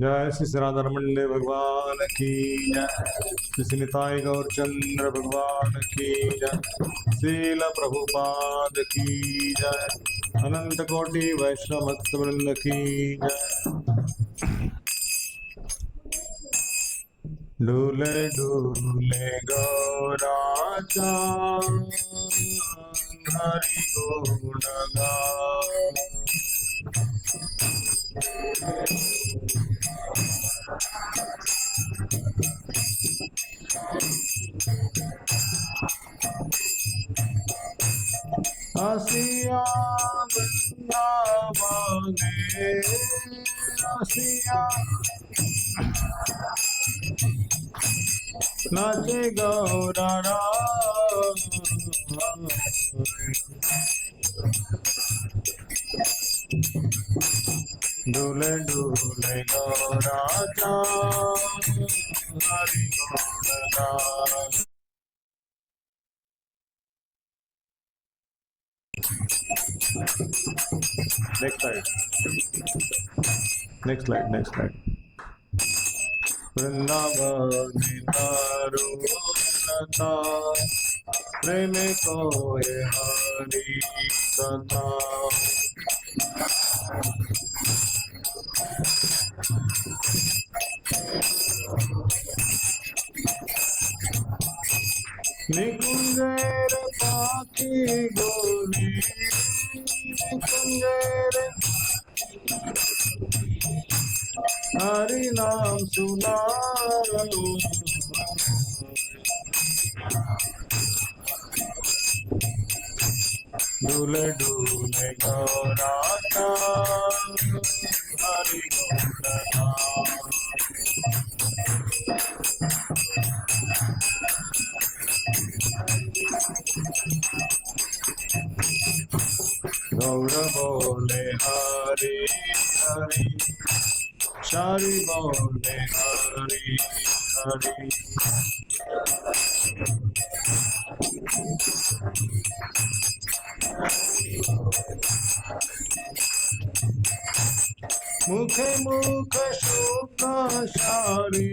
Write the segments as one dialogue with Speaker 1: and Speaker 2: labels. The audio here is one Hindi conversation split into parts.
Speaker 1: जय श्री राधारमण भगवान की जय। श्री निताई गौरचंद्र भगवान की जय। श्रील प्रभुपाद की जय। अनंत कोटि वैष्णव भक्त वृंद की जय। डूले डूले गौराचा हरि गुण गान। आसिया वृंदावने आसिया नाचे गौरा डूले डूले गौरा हरि गौर। Next slide. Next slide. Next slide. Vrindavani तरुणता प्रेम कोय हरि कथा। निकुंजेर पाखी गोली निकुंजेर हरि नाम सुनाओ। डूले डूले गौराचा हरि गौरा। गौर बोले हरि हरि शारी बोले हरि हरि। मुखे मुख शोक शारी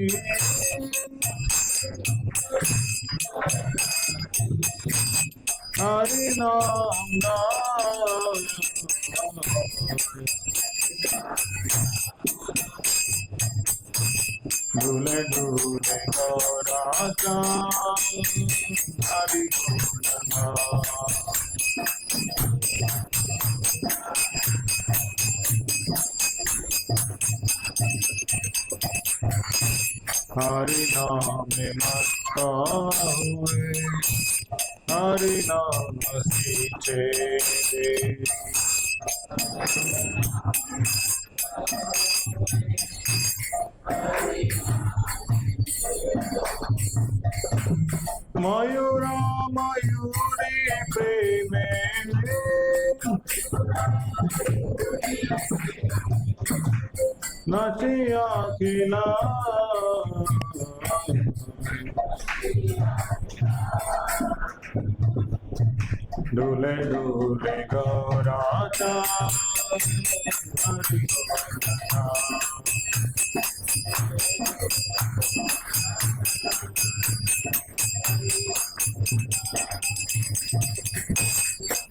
Speaker 1: हरि नाम नाम। डूले डूले गौराचा हरि गौर। हरि नाम मस्त हुए हरि नाम सींचे दे। मयूरा मयूरी प्रेमे नाचिया खिला। डूले डूले गौराचा हरि गौरा।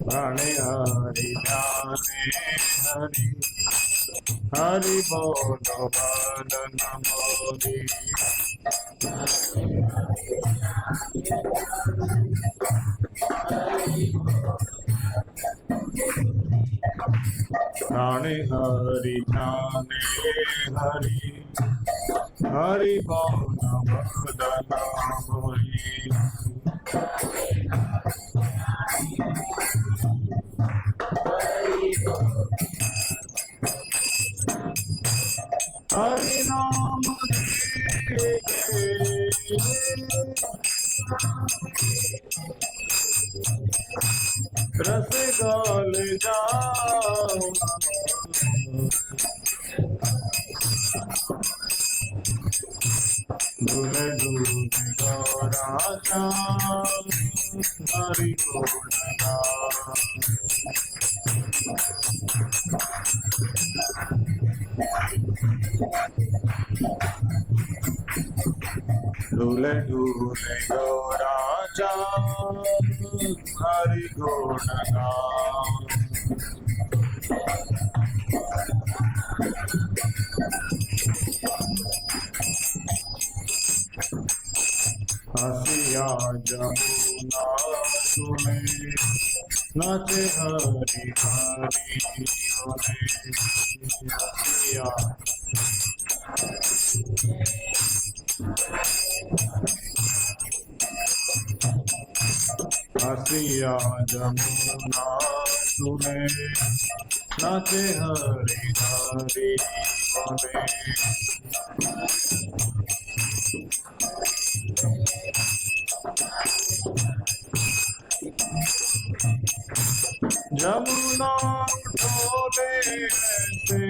Speaker 1: प्राणे हरि ध्याने हरि हरि बोलो बदन मोरी। प्राणे हरि ध्याने हरि हरि बोलो बदन मोरी। हरि नाम रस गाल जाओ। डूले डूले गौराचा हरि गौरा। डूले डूले गौराचा हरि गुण गान। हसिया जमुना सुने नाचे हरि हरि बोले। हसिया हसिया जमुना सुने नाचे हरि हरि बोले। जमुना डोले से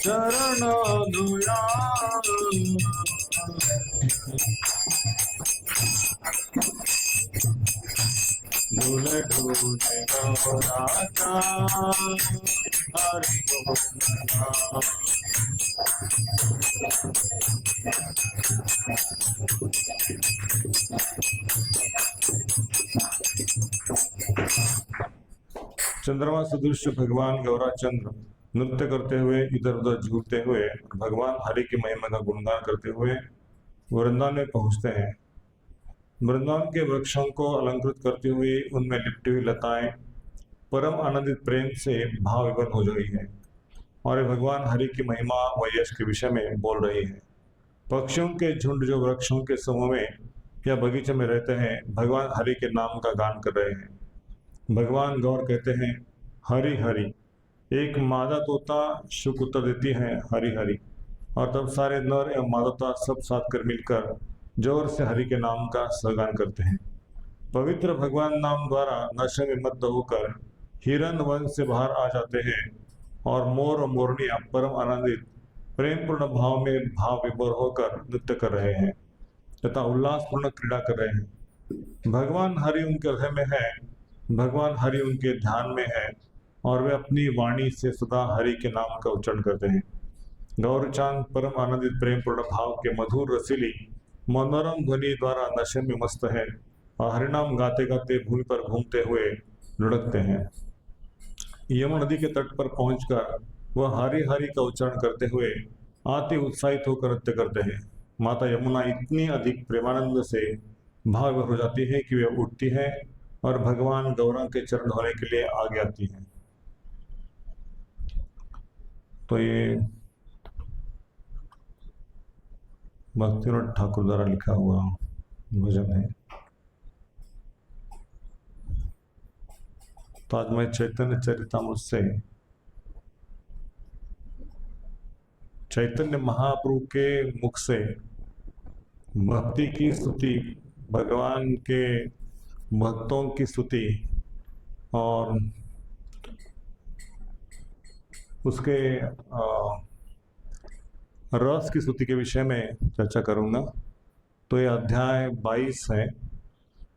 Speaker 1: चरण धुया। डूले डूले गौराचा हरि गुण गान। चंद्रमा सदृश भगवान गौराचंद्र नृत्य करते हुए इधर उधर झूलते हुए भगवान हरि की महिमा का गुणगान करते हुए वृंदावन में पहुंचते हैं। वृंदावन के वृक्षों को अलंकृत करती हुई उनमें लिपटी हुई लताएं परम आनंदित प्रेम से भाव विभोर हो गई है और वे भगवान हरि की महिमा व यश के विषय में बोल रही है। पक्षियों के झुंड जो वृक्षों के समूह में या बगीचे में रहते हैं भगवान हरि के नाम का गान कर रहे हैं। भगवान गौर कहते हैं हरि हरि। एक मादा तोता शुक उत्तर देती है हरि हरि और तब सारे नर एवं मादा सब साथ कर मिलकर जोर से हरि के नाम का सहगान करते हैं। पवित्र भगवान नाम द्वारा नशे में मत होकर हिरण वन से बाहर आ जाते हैं और मोर और मोरनियां परम आनंदित प्रेम पूर्ण भाव में भाव विभोर होकर नृत्य कर रहे हैं तथा उल्लासपूर्ण क्रीड़ा कर रहे हैं। भगवान हरि उनके हृदय में है, भगवान हरि उनके ध्यान में है और वे अपनी वाणी से सदा हरि के नाम का उच्चारण करते हैं। गौरचांद परम आनंदित प्रेम पूर्ण भाव के मधुर रसीली मनोरम ध्वनि द्वारा नशे में मस्त है और हरिनाम गाते गाते भूमि पर घूमते हुए लुढ़कते हैं। यमुना नदी के तट पर पहुंचकर वह हरि हरि का उच्चारण करते हुए अति उत्साहित होकर नृत्य करते हैं। माता यमुना इतनी अधिक प्रेमानंद से भाव हो जाती है कि वे उठती है और भगवान गौरांग के चरण धोने के लिए आगे आती है। तो ये भक्तिनाथ ठाकुर द्वारा लिखा हुआ भजन है। तो आज मैं चैतन्य चरितामृत से चैतन्य महाप्रभु के मुख से भक्ति की स्तुति, भगवान के भक्तों की स्तुति और उसके रस की स्तुति के विषय में चर्चा करूंगा। तो ये अध्याय 22 है,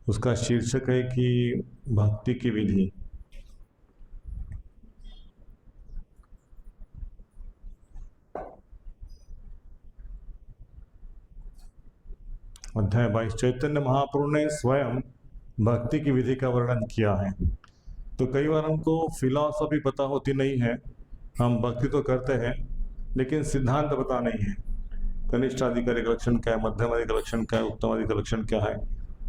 Speaker 1: उसका शीर्षक है कि भक्ति की विधि। अध्याय 22 चैतन्य महाप्रभु ने स्वयं भक्ति की विधि का वर्णन किया है। तो कई बार हमको फिलॉसफी पता होती नहीं है, हम भक्ति तो करते हैं लेकिन सिद्धांत पता नहीं है। कनिष्ठ आदि का लक्षण क्या है, मध्यम आदि का लक्षण क्या है, उत्तम आदि का लक्षण क्या है,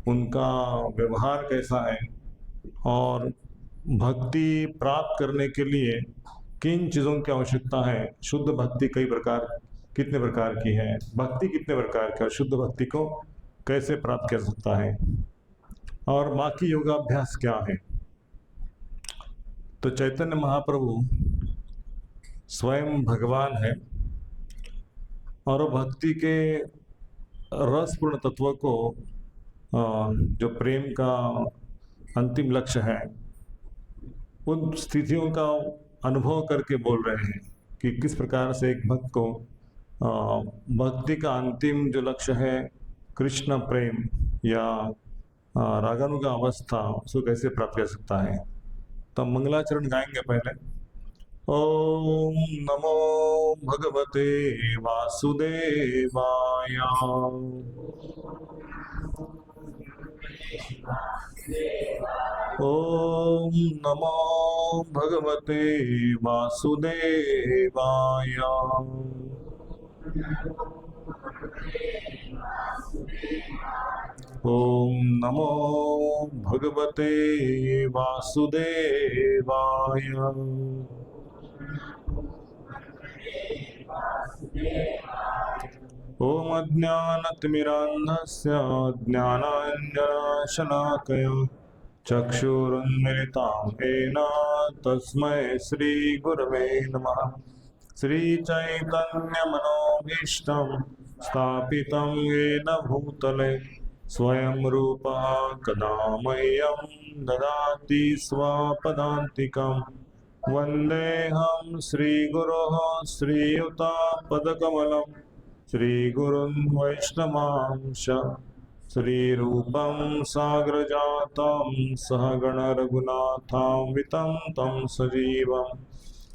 Speaker 1: उनका व्यवहार कैसा है और भक्ति प्राप्त करने के लिए किन चीज़ों की आवश्यकता है। शुद्ध भक्ति कितने प्रकार की है, भक्ति कितने प्रकार की, और शुद्ध भक्ति को कैसे प्राप्त कर सकता है और बाकी योगाभ्यास क्या है। तो चैतन्य महाप्रभु स्वयं भगवान है और भक्ति के रसपूर्ण तत्व को जो प्रेम का अंतिम लक्ष्य है उन स्थितियों का अनुभव करके बोल रहे हैं कि किस प्रकार से एक भक्त को भक्ति का अंतिम जो लक्ष्य है कृष्ण प्रेम या रागानुगा अवस्था उसको कैसे प्राप्त कर सकता है। तो मंगलाचरण गाएंगे पहले। ओम नमो भगवते वासुदेवाय। ओम नमो भगवते वासुदेवाय। ओम नमो भगवते वासुदेवाय। ओम अज्ञानतिमिरान्धस्य ज्ञानाञ्जनशलाकया चक्षुरुन्मिलितं येन तस्मै श्रीगुरवे नमः। श्रीचैतन्यमनोभीष्टं स्थापितं येन भूतले स्वयं रूपः कदा मह्यं ददाति स्वपदान्तिकम्। वन्देऽहं श्रीगुरोः श्रीयुतापदकमलं श्रीगुरुन् वैष्णवांश श्रीरूपं साग्रजातं सहगणरघुनाथान्वितं तं सजीवं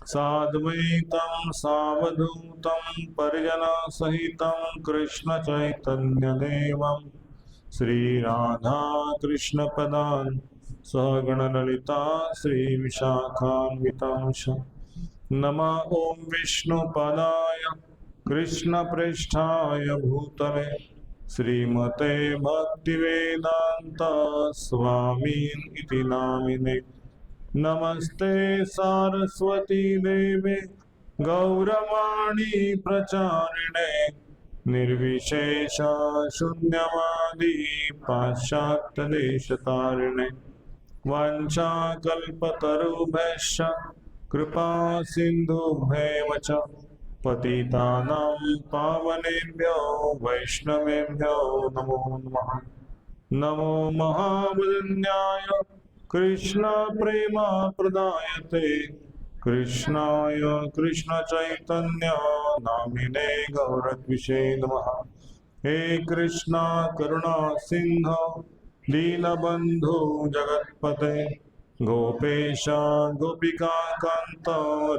Speaker 1: साद्वैतं सावधूतं परिजनसहितं कृष्णचैतन्यदेवं श्रीराधा कृष्णपदान् सहगणललिता श्रीविशाखान्वितांश। नमः ॐ विष्णुपदाय कृष्णप्रेष्ठाय भूतले श्रीमते भक्तिवेदान्त स्वामीन् इति नामिने। नमस्ते सारस्वती देवे गौरवाणी प्रचारिणे निर्विशेष शून्यवादी पाश्चात्यदेशतारिणे। वाञ्छाकल्पतरुभ्यश्च कृपा सिन्धुभ्येव च पतितानां पावनेभ्यो वैष्णवेभ्यो नमो नमः। नमो महावदन्याय कृष्णप्रेमप्रदायते कृष्णाय कृष्णचैतन्य नामिने गौरद्विषे नमः। हे कृष्णा करुणा सिंधु दीनबन्धु जगत्पते गोपेश गोपिका कांत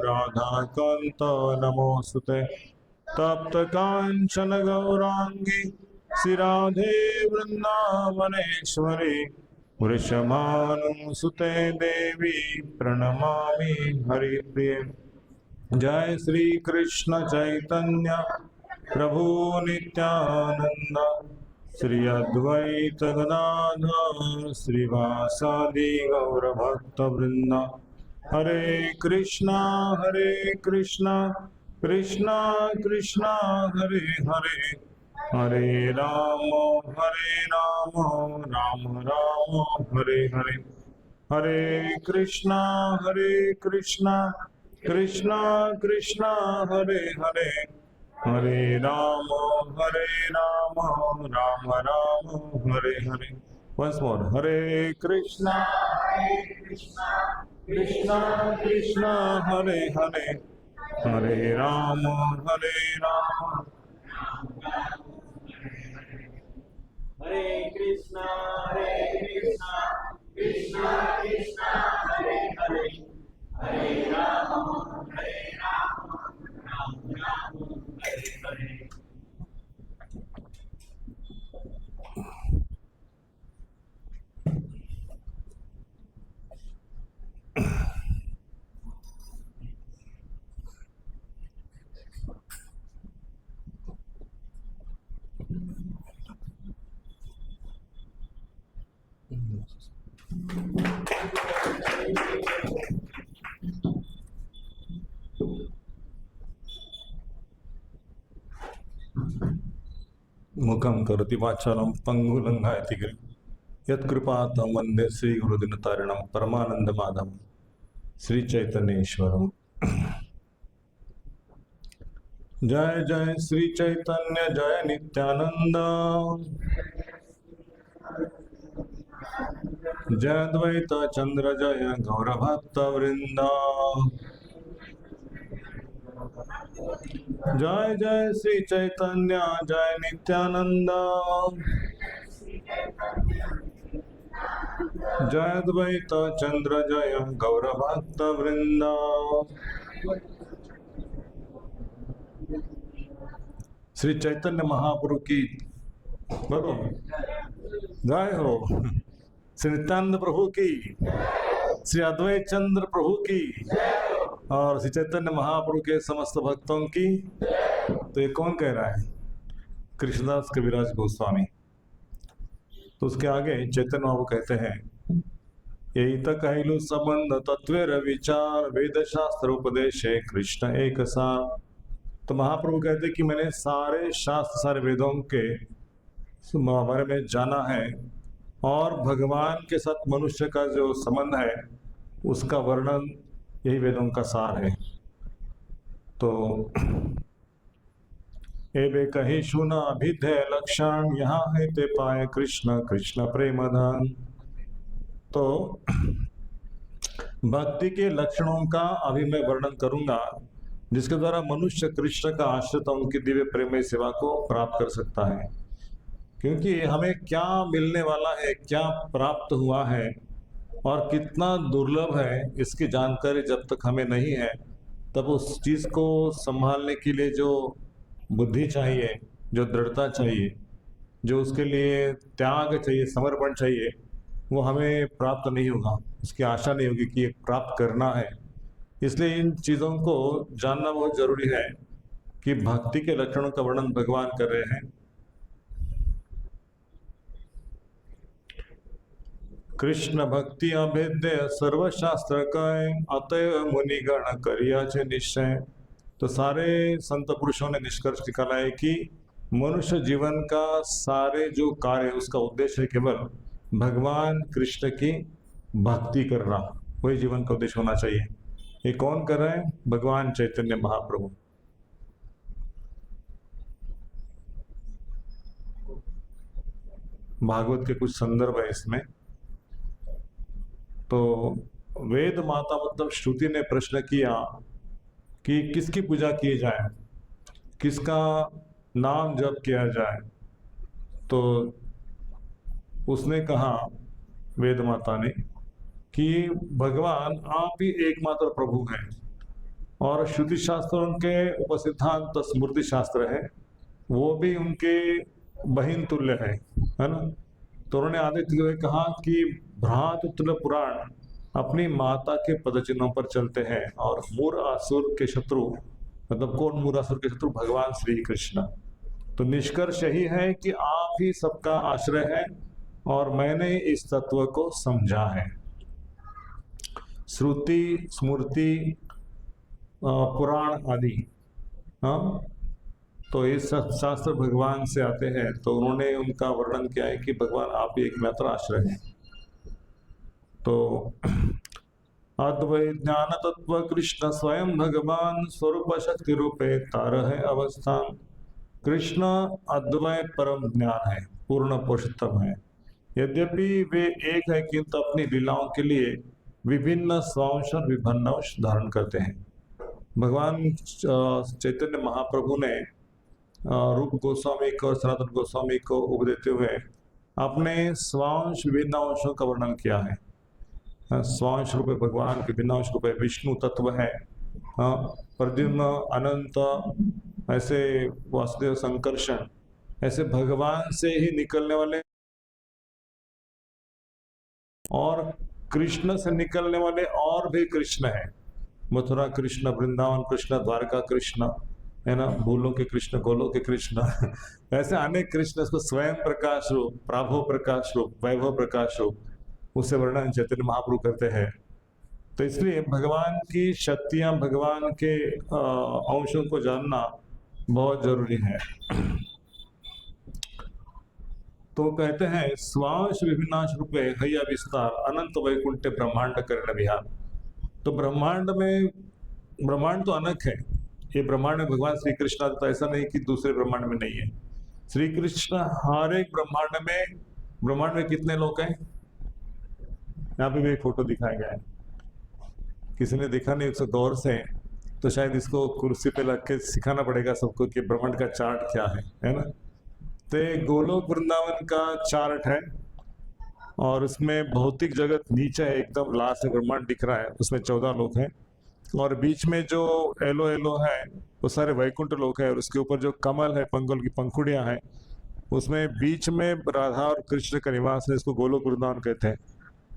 Speaker 1: राधा कांत नमोस्तुते। तप्त कांचन गौरांगी श्रीराधे वृंदावनेश्वरी वृषभानुसुते देवी प्रणमामि हरिप्रिये। जय श्री कृष्ण चैतन्य प्रभु नित्यानंद श्री अद्वैत गदाधर श्रीवासादि गौरभक्त वृंद। हरे कृष्णा कृष्णा कृष्णा हरे हरे हरे राम राम राम हरे हरे। हरे Krishna Krishna Krishna Hare Hare Hare Ram Ram Hare Hare. Once more, Hare Krishna Krishna Krishna Hare Hare Hare Ram हरे
Speaker 2: कृष्णा कृष्णा कृष्णा हरे हरे हरे राम राम हरे हरे।
Speaker 1: मुखं करोति वाचालं पंगुलंघयति गिरिं यत्कृपातं वन्दे श्रीगुरुदिनतारिणं परमानन्दमाधवं श्री चैतन्येश्वरम्। जय जय श्री चैतन्य जय नित्यानंद जय द्वैत चंद्र जय गौरभक्त वृंदा। जय जय श्री चैतन्य जय नित्यानंद जय द्वैत चंद्र जय गौर भक्त वृंदा। श्री चैतन्य महाप्रभु की बोलो जय हो। श्री नित्यानंद प्रभु की, श्री अद्वैत चंद्र प्रभु की और श्री चैतन्य महाप्रभु के समस्त भक्तों की। तो ये कौन कह रहा है? कृष्णदास कविराज गोस्वामी। तो उसके आगे चैतन्य महाप्रभु कहते हैं, यही तक कहलु संबंध तत्वेर विचार वेद शास्त्र उपदेशे कृष्ण एक सार। तो महाप्रभु कहते हैं कि मैंने सारे शास्त्र सारे वेदों के बारे में जाना है और भगवान के साथ मनुष्य का जो संबंध है उसका वर्णन यही वेदों का सार है। तो एबे कही सुना अभिधेय लक्षण यहाँ है ते पाए कृष्ण कृष्ण प्रेम धन। तो भक्ति के लक्षणों का अभी मैं वर्णन करूंगा जिसके द्वारा मनुष्य कृष्ण का आश्रित उनकी दिव्य प्रेममय सेवा को प्राप्त कर सकता है। क्योंकि हमें क्या मिलने वाला है, क्या प्राप्त हुआ है और कितना दुर्लभ है, इसकी जानकारी जब तक हमें नहीं है तब उस चीज को संभालने के लिए जो बुद्धि चाहिए, जो दृढ़ता चाहिए, जो उसके लिए त्याग चाहिए, समर्पण चाहिए, वो हमें प्राप्त नहीं होगा। उसकी आशा नहीं होगी कि ये प्राप्त करना है। इसलिए इन चीजों को जानना बहुत जरूरी है कि भक्ति के लक्षणों का वर्णन भगवान कर रहे हैं। कृष्ण भक्ति अभेद्य सर्वशास्त्र कय अतएव मुनिगण करिया चे निश्चय। तो सारे संत पुरुषों ने निष्कर्ष निकाला है कि मनुष्य जीवन का सारे जो कार्य उसका उद्देश्य है केवल भगवान कृष्ण की भक्ति करना, वही जीवन का उद्देश्य होना चाहिए। ये कौन कर रहे हैं? भगवान चैतन्य महाप्रभु। भागवत के कुछ संदर्भ है इसमें। तो वेद माता मतलब श्रुति ने प्रश्न किया कि किसकी पूजा की जाए, किसका नाम जप किया जाए। तो उसने कहा, वेद माता ने, कि भगवान आप ही एकमात्र प्रभु हैं और श्रुति शास्त्रों के उपसिद्धांत स्मृति शास्त्र है वो भी उनके बहिन तुल्य है ना। तो उन्होंने आदित्य हुए कहा कि भ्रातृतुल्य पुराण अपनी माता के पदचिन्हों पर चलते हैं और मूर असुर के शत्रु, मतलब कौन मूर असुर के शत्रु? भगवान श्री कृष्ण। तो निष्कर्ष यही है कि आप ही सबका आश्रय है और मैंने इस तत्व को समझा है। श्रुति स्मृति पुराण आदि, हाँ, तो ये शास्त्र भगवान से आते हैं। तो उन्होंने उनका वर्णन किया है कि भगवान आप ही एकमात्र आश्रय हैं। तो अद्वैत ज्ञान तत्व कृष्ण स्वयं भगवान स्वरूप शक्ति रूपे तार है अवस्थान। कृष्ण अद्वैत परम ज्ञान है, पूर्ण पुरुषोत्तम है। यद्यपि वे एक है किंतु अपनी लीलाओं के लिए विभिन्न स्वांश और विभिन्न अंश धारण करते हैं। भगवान चैतन्य महाप्रभु ने रूप गोस्वामी को और सनातन गोस्वामी को उपदेश देते हुए अपने स्वांश विभिन्न अंशों का वर्णन किया है। स्वांश रूपे भगवान के भिन्न अंश रूपे विष्णु तत्व है, प्रद्युम्न अनंत, ऐसे वासुदेव संकर्षण, ऐसे भगवान से ही निकलने वाले और कृष्ण से निकलने वाले और भी कृष्ण है। मथुरा कृष्ण, वृंदावन कृष्ण, द्वारका कृष्ण है ना, भूलों के कृष्ण, गोलों के कृष्ण ऐसे अनेक कृष्ण। इसको स्वयं प्रकाश रूप, प्राभो प्रकाश रूप, वैभव प्रकाश रूप, उससे वर्णन चैतन्य महाप्रभु करते हैं। तो इसलिए भगवान की शक्तियां, भगवान के अंशों को जानना बहुत जरूरी है। तो कहते हैं स्वांश विभिन्नांश रूपे हैया विस्तार अनंत वैकुंठ ब्रह्मांड कर्ण विहार। तो ब्रह्मांड में, ब्रह्मांड तो अनंत है, ये ब्रह्मांड में भगवान श्री कृष्ण आता, ऐसा नहीं कि दूसरे ब्रह्मांड में नहीं है। श्री कृष्ण हर एक ब्रह्मांड में कितने लोग हैं? यहाँ पे भी एक फोटो दिखाया गया है, किसी ने देखा नहीं उसको गौर से, तो शायद इसको कुर्सी पे रख के सिखाना पड़ेगा सबको कि ब्रह्मांड का चार्ट क्या है ना। तो गोलोक वृंदावन का चार्ट है और उसमें भौतिक जगत नीचे है, एकदम लास्ट में ब्रह्मांड दिख रहा है, उसमें 14 लोक हैं। और बीच में जो एलो एलो है वो सारे वैकुंठ लोक है, और उसके ऊपर जो कमल है, पंगल की पंखुड़ियां हैं, उसमें बीच में राधा और कृष्ण का निवास है, इसको गोलोक वृंदावन कहते हैं।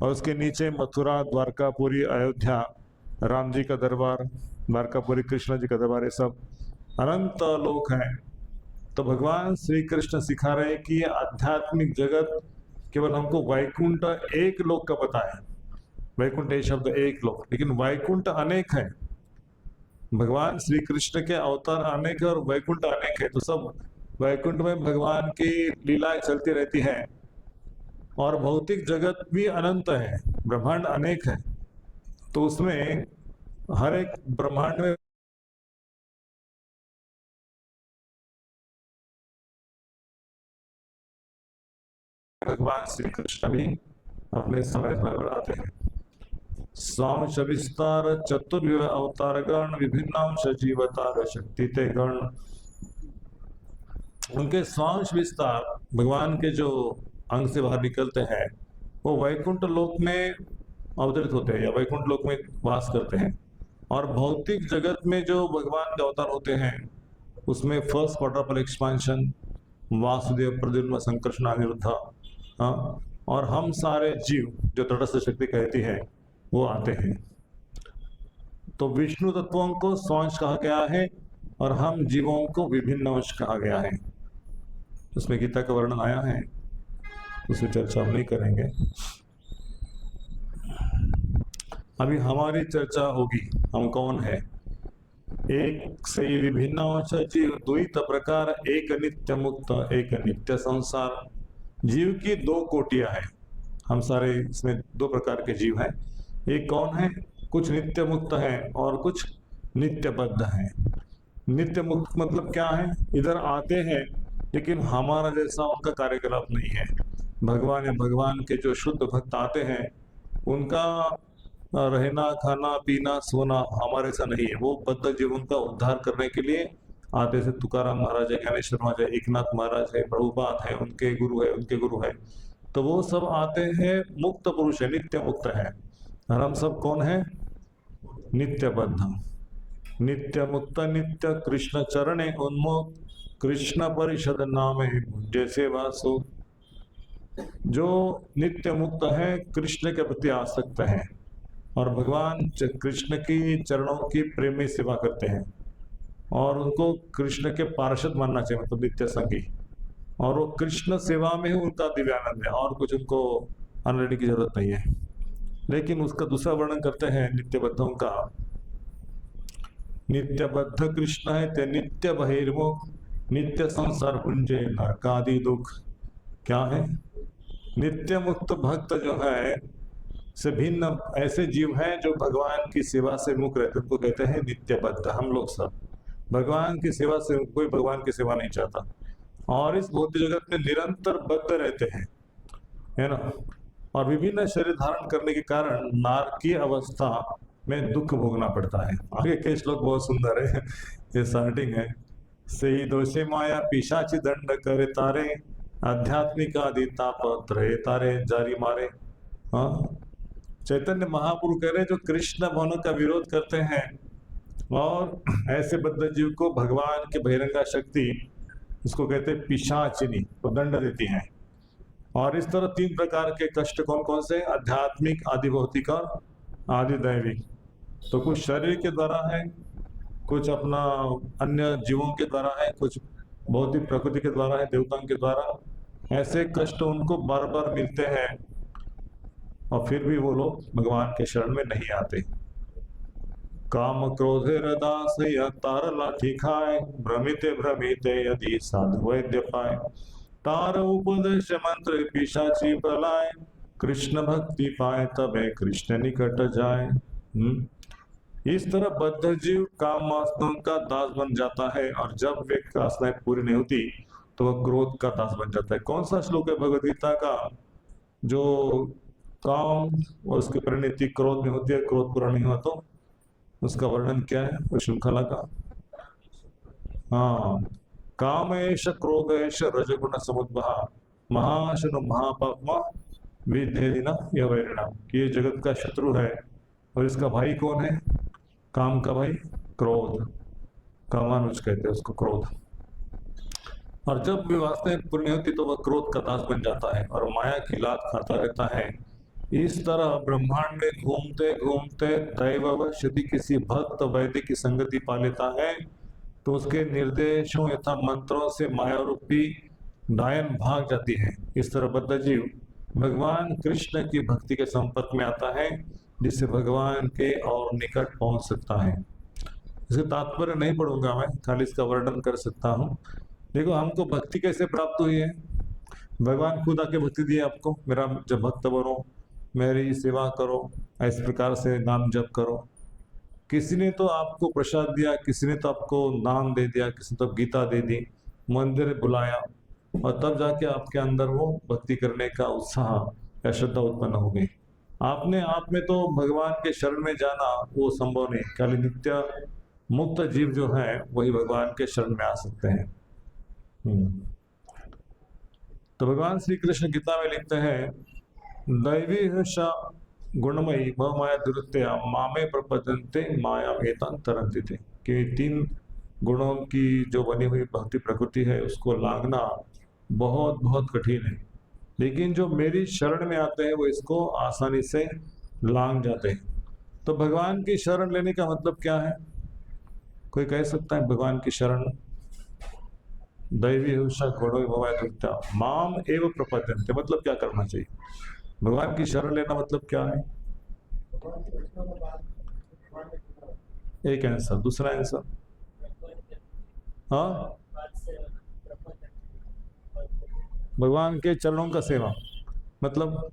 Speaker 1: और उसके नीचे मथुरा, द्वारकापुरी, अयोध्या, राम जी का दरबार, द्वारकापुरी कृष्ण जी का दरबार, ये सब अनंत लोक हैं। तो भगवान श्री कृष्ण सिखा रहे हैं कि ये आध्यात्मिक जगत केवल हमको वैकुंठ एक लोक का पता है। वैकुंठ ये शब्द एक लोक, लेकिन वैकुंठ अनेक है। भगवान श्री कृष्ण के अवतार अनेक है और वैकुंठ अनेक है। तो सब वैकुंठ में भगवान की लीलाएं चलती रहती हैं। और भौतिक जगत भी अनंत है, ब्रह्मांड अनेक है। तो उसमें हर एक ब्रह्मांड में भगवान श्री कृष्ण भी अपने समय पर बनाते हैं। स्वांश विस्तार चतुर्विध अवतार गण विभिन्नांश जीवतार शक्ति ते गण। उनके स्वांश विस्तार, भगवान के जो अंग से बाहर निकलते हैं, वो वैकुंठ लोक में अवतरित होते हैं या वैकुंठ लोक में वास करते हैं। और भौतिक जगत में जो भगवान के अवतार होते हैं, उसमें first quadruple expansion, Vasudev, Pradyumna, Sankarshan, Aniruddha, हाँ, और हम सारे जीव जो तटस्थ शक्ति कहती है वो आते हैं। तो विष्णु तत्वों को स्वांश कहा गया है और हम जीवों को विभिन्न अंश कहा गया है। उसमें गीता का वर्णन आया है, उसकी चर्चा हम नहीं करेंगे। अभी हमारी चर्चा होगी हम कौन है। एक से विभिन्न अंश जीव द्वैत प्रकार, एक नित्य मुक्त एक नित्य संसार। जीव की दो कोटियां हैं, हम सारे इसमें दो प्रकार के जीव हैं। एक कौन है, कुछ नित्य मुक्त है और कुछ नित्य बद्ध है। नित्य मुक्त मतलब क्या है, इधर आते हैं लेकिन हमारा जैसा उनका कार्यकलाप नहीं है। भगवान या भगवान के जो शुद्ध भक्त आते हैं, उनका रहना, खाना, पीना, सोना हमारे सा नहीं है। वो बद्ध जीवन का उद्धार करने के लिए आते से तुकाराम महाराज है, ज्ञानेश्वर महाराज है, एकनाथ महाराज है, प्रभुपाद है, उनके गुरु है, उनके गुरु है। तो वो सब आते हैं, मुक्त पुरुष है, नित्य मुक्त है। और हम सब कौन है, नित्य बद्ध, नित्य मुक्त, नित्य कृष्ण चरणे उन्मुक्त, कृष्ण परिषद नामे जैसे वासु। जो नित्य मुक्त है, कृष्ण के प्रति आसक्त है और भगवान कृष्ण की चरणों की प्रेमी सेवा करते हैं और उनको कृष्ण के पार्षद मानना चाहिए, मतलब नित्य संगी। और वो कृष्ण सेवा में ही उनका दिव्यानंद है और कुछ उनको अनलेडी की जरूरत नहीं है। लेकिन उसका दूसरा वर्णन करते हैं नित्यबद्धों का। नित्यबद्ध कृष्ण है ते नित्य बहिर्मुख, नित्य संसार पुंजे नरकादि दुख। क्या है, नित्य मुक्त भक्त जो है से भिन्न ऐसे जीव हैं जो भगवान की सेवा से मुक्त रहते, उनको कहते हैं नित्यबद्ध। हम लोग सब भगवान की सेवा से, कोई भगवान की सेवा नहीं चाहता और इस भौतिक जगत में निरंतर बद्ध रहते हैं, है ना। और विभिन्न शरीर धारण करने के कारण नारकीय अवस्था में दुख भोगना पड़ता है। आगे के श्लोक बहुत सुंदर है, ये स्टार्टिंग है। सही दोषे माया पिशाची दंड करे तारे, आध्यात्मिक आदि ताप त्रय तारे जारी मारे। हाँ, चैतन्य महापुरुष कह रहे जो कृष्ण भवन का विरोध करते हैं और ऐसे बद्ध जीव को भगवान की बहिरंगा शक्ति, इसको कहते हैं पिशाचिनी, वो दंड देती है। और इस तरह तीन प्रकार के कष्ट कौन कौन से, आध्यात्मिक, आदि भौतिक और आदि दैविक। तो कुछ शरीर के द्वारा है, कुछ अपना अन्य जीवों के द्वारा है, कुछ भौतिक प्रकृति के द्वारा है, देवताओं के द्वारा। ऐसे कष्ट उनको बार बार मिलते हैं और फिर भी वो लोग भगवान के शरण में नहीं आते। काम क्रोधे रदास तार लाठी खाए, भ्रमिते भ्रमिते यदि साधु वैद्य पाए। तार उपदेश मंत्र पिशाची बलाए, कृष्ण भक्ति पाए तबे कृष्ण निकट जाए। इस तरह बद्ध जीव काम वासनाओं का दास बन जाता है और जब व्यक्ति का आसनाएं पूरी नहीं होती तो वह क्रोध का दास बन जाता है। कौन सा श्लोक है भगवद गीता का जो काम और उसकी परिणति क्रोध में होती है, क्रोध पूरा नहीं हुआ तो उसका वर्णन क्या है, वो श्रृंखला का? हाँ, कामेश क्रोधेश रजगुण समुद्भव महाशनु महापापमा विद्धेति न यवैरिणा, कि ये जगत का शत्रु है और इसका भाई कौन है? काम का भाई क्रोध, कामानुज कहते हैं उसको, क्रोध। और जब भी वासनाएं पूर्ण होती तो वह क्रोध का दास बन जाता है और माया की लात खाता रहता है। इस तरह ब्रह्मांड में घूमते घूमते दैववश यदि किसी भक्त वैद्य की संगति पा लेता है तो उसके निर्देशों यथा मंत्रों से माया रूपी डायन भाग जाती है। इस तरह बद्ध जीव भगवान कृष्ण की भक्ति के संपर्क में आता है, जिससे भगवान के और निकट पहुंच सकता है। इसका तात्पर्य नहीं पढ़ूंगा मैं, खाली इसका वर्णन कर सकता हूँ। देखो, हमको भक्ति कैसे प्राप्त हुई है? भगवान खुद आके भक्ति दिए आपको, मेरा जब भक्त बनो, मेरी सेवा करो, इस प्रकार से नाम जप करो। किसी ने तो आपको प्रसाद दिया, किसी ने तो आपको नाम दे दिया, किसी ने तो गीता दे दी, मंदिर बुलाया, और तब जाके आपके अंदर वो भक्ति करने का उत्साह या श्रद्धा उत्पन्न हो गई। आपने आप में तो भगवान के शरण में जाना वो संभव नहीं। खाली नित्य मुक्त जीव जो है वही भगवान के शरण में आ सकते हैं। तो भगवान श्री कृष्ण गीता में लिखते हैं, दैवी हर्षा गुणमयी व माया दुरुत्या मामे प्रपद्यन्ते माया एतां तरन्ति थे, कि 3 गुणों की जो बनी हुई भक्ति प्रकृति है उसको लांघना बहुत बहुत कठिन है, लेकिन जो मेरी शरण में आते हैं वो इसको आसानी से लांघ जाते हैं। तो भगवान की शरण लेने का मतलब क्या है? कोई कह सकता है भगवान की शरण? दैवी हर्षा गुणमयी व माया दुरुत्या माम एव प्रपद्यन्ते, मतलब क्या करना चाहिए? भगवान की शरण लेना मतलब क्या है? एक आंसर, दूसरा आंसर। हाँ, भगवान के चरणों का सेवा मतलब,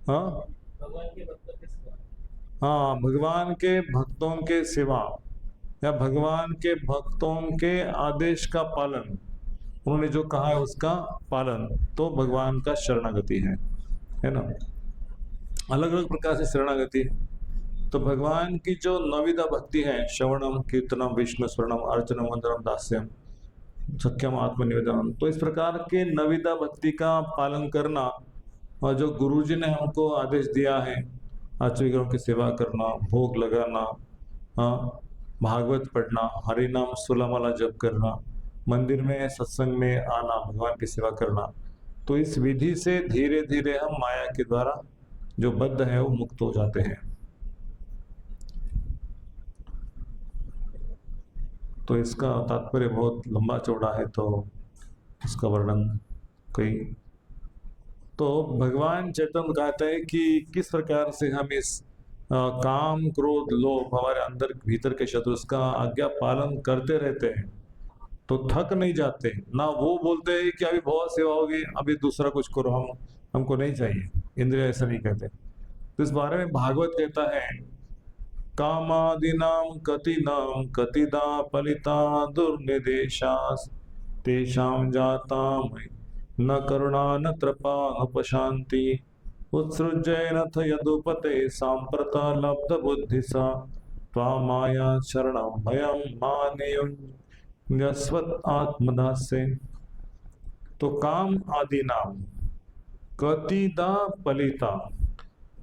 Speaker 1: हाँ हाँ, भगवान के भक्तों के सेवा या भगवान के भक्तों के आदेश का पालन, उन्होंने जो कहा है उसका पालन, तो भगवान का शरणागति है ना। अलग अलग प्रकार से शरणागति है। तो भगवान की जो नविदा भक्ति है, श्रवणम कीर्तनम विष्णु स्मरणम अर्चनम वंदनम दास्यम सख्यम आत्मनिवेदनम, तो इस प्रकार के नविदा भक्ति का पालन करना, और जो गुरुजी ने हमको आदेश दिया है, आचार्यों की सेवा करना, भोग लगाना, भागवत पढ़ना, हरि नाम 16 माला जप करना, मंदिर में सत्संग में आना, भगवान की सेवा करना, तो इस विधि से धीरे धीरे हम माया के द्वारा जो बद्ध है वो मुक्त हो जाते हैं। तो इसका तात्पर्य बहुत लंबा चौड़ा है, तो इसका वर्णन कई। तो भगवान चैतन्य कहते हैं कि किस प्रकार से हम इस काम क्रोध लोभ हमारे अंदर भीतर के शत्रु, उसका आज्ञा पालन करते रहते हैं तो थक नहीं जाते। ना वो बोलते हैं कि अभी बहुत सेवा होगी, अभी दूसरा कुछ करो, हमको नहीं चाहिए। इंद्रिय ऐसा नहीं कहते। तो इस बारे में भागवत कहता है, कामादीनां कतिनां कतिदा फलिता दुर्निदेशास् तेषां जातां न करुणा न कृपा उपशान्ति उत्सृज्येनथ यदुपते सांप्रता लब्ध बुद्धिसा त्वामाया शरणं भयं मानेयुञ्जस्वत् आत्मदासे। तो काम आदि नाम कतिदा फलिता,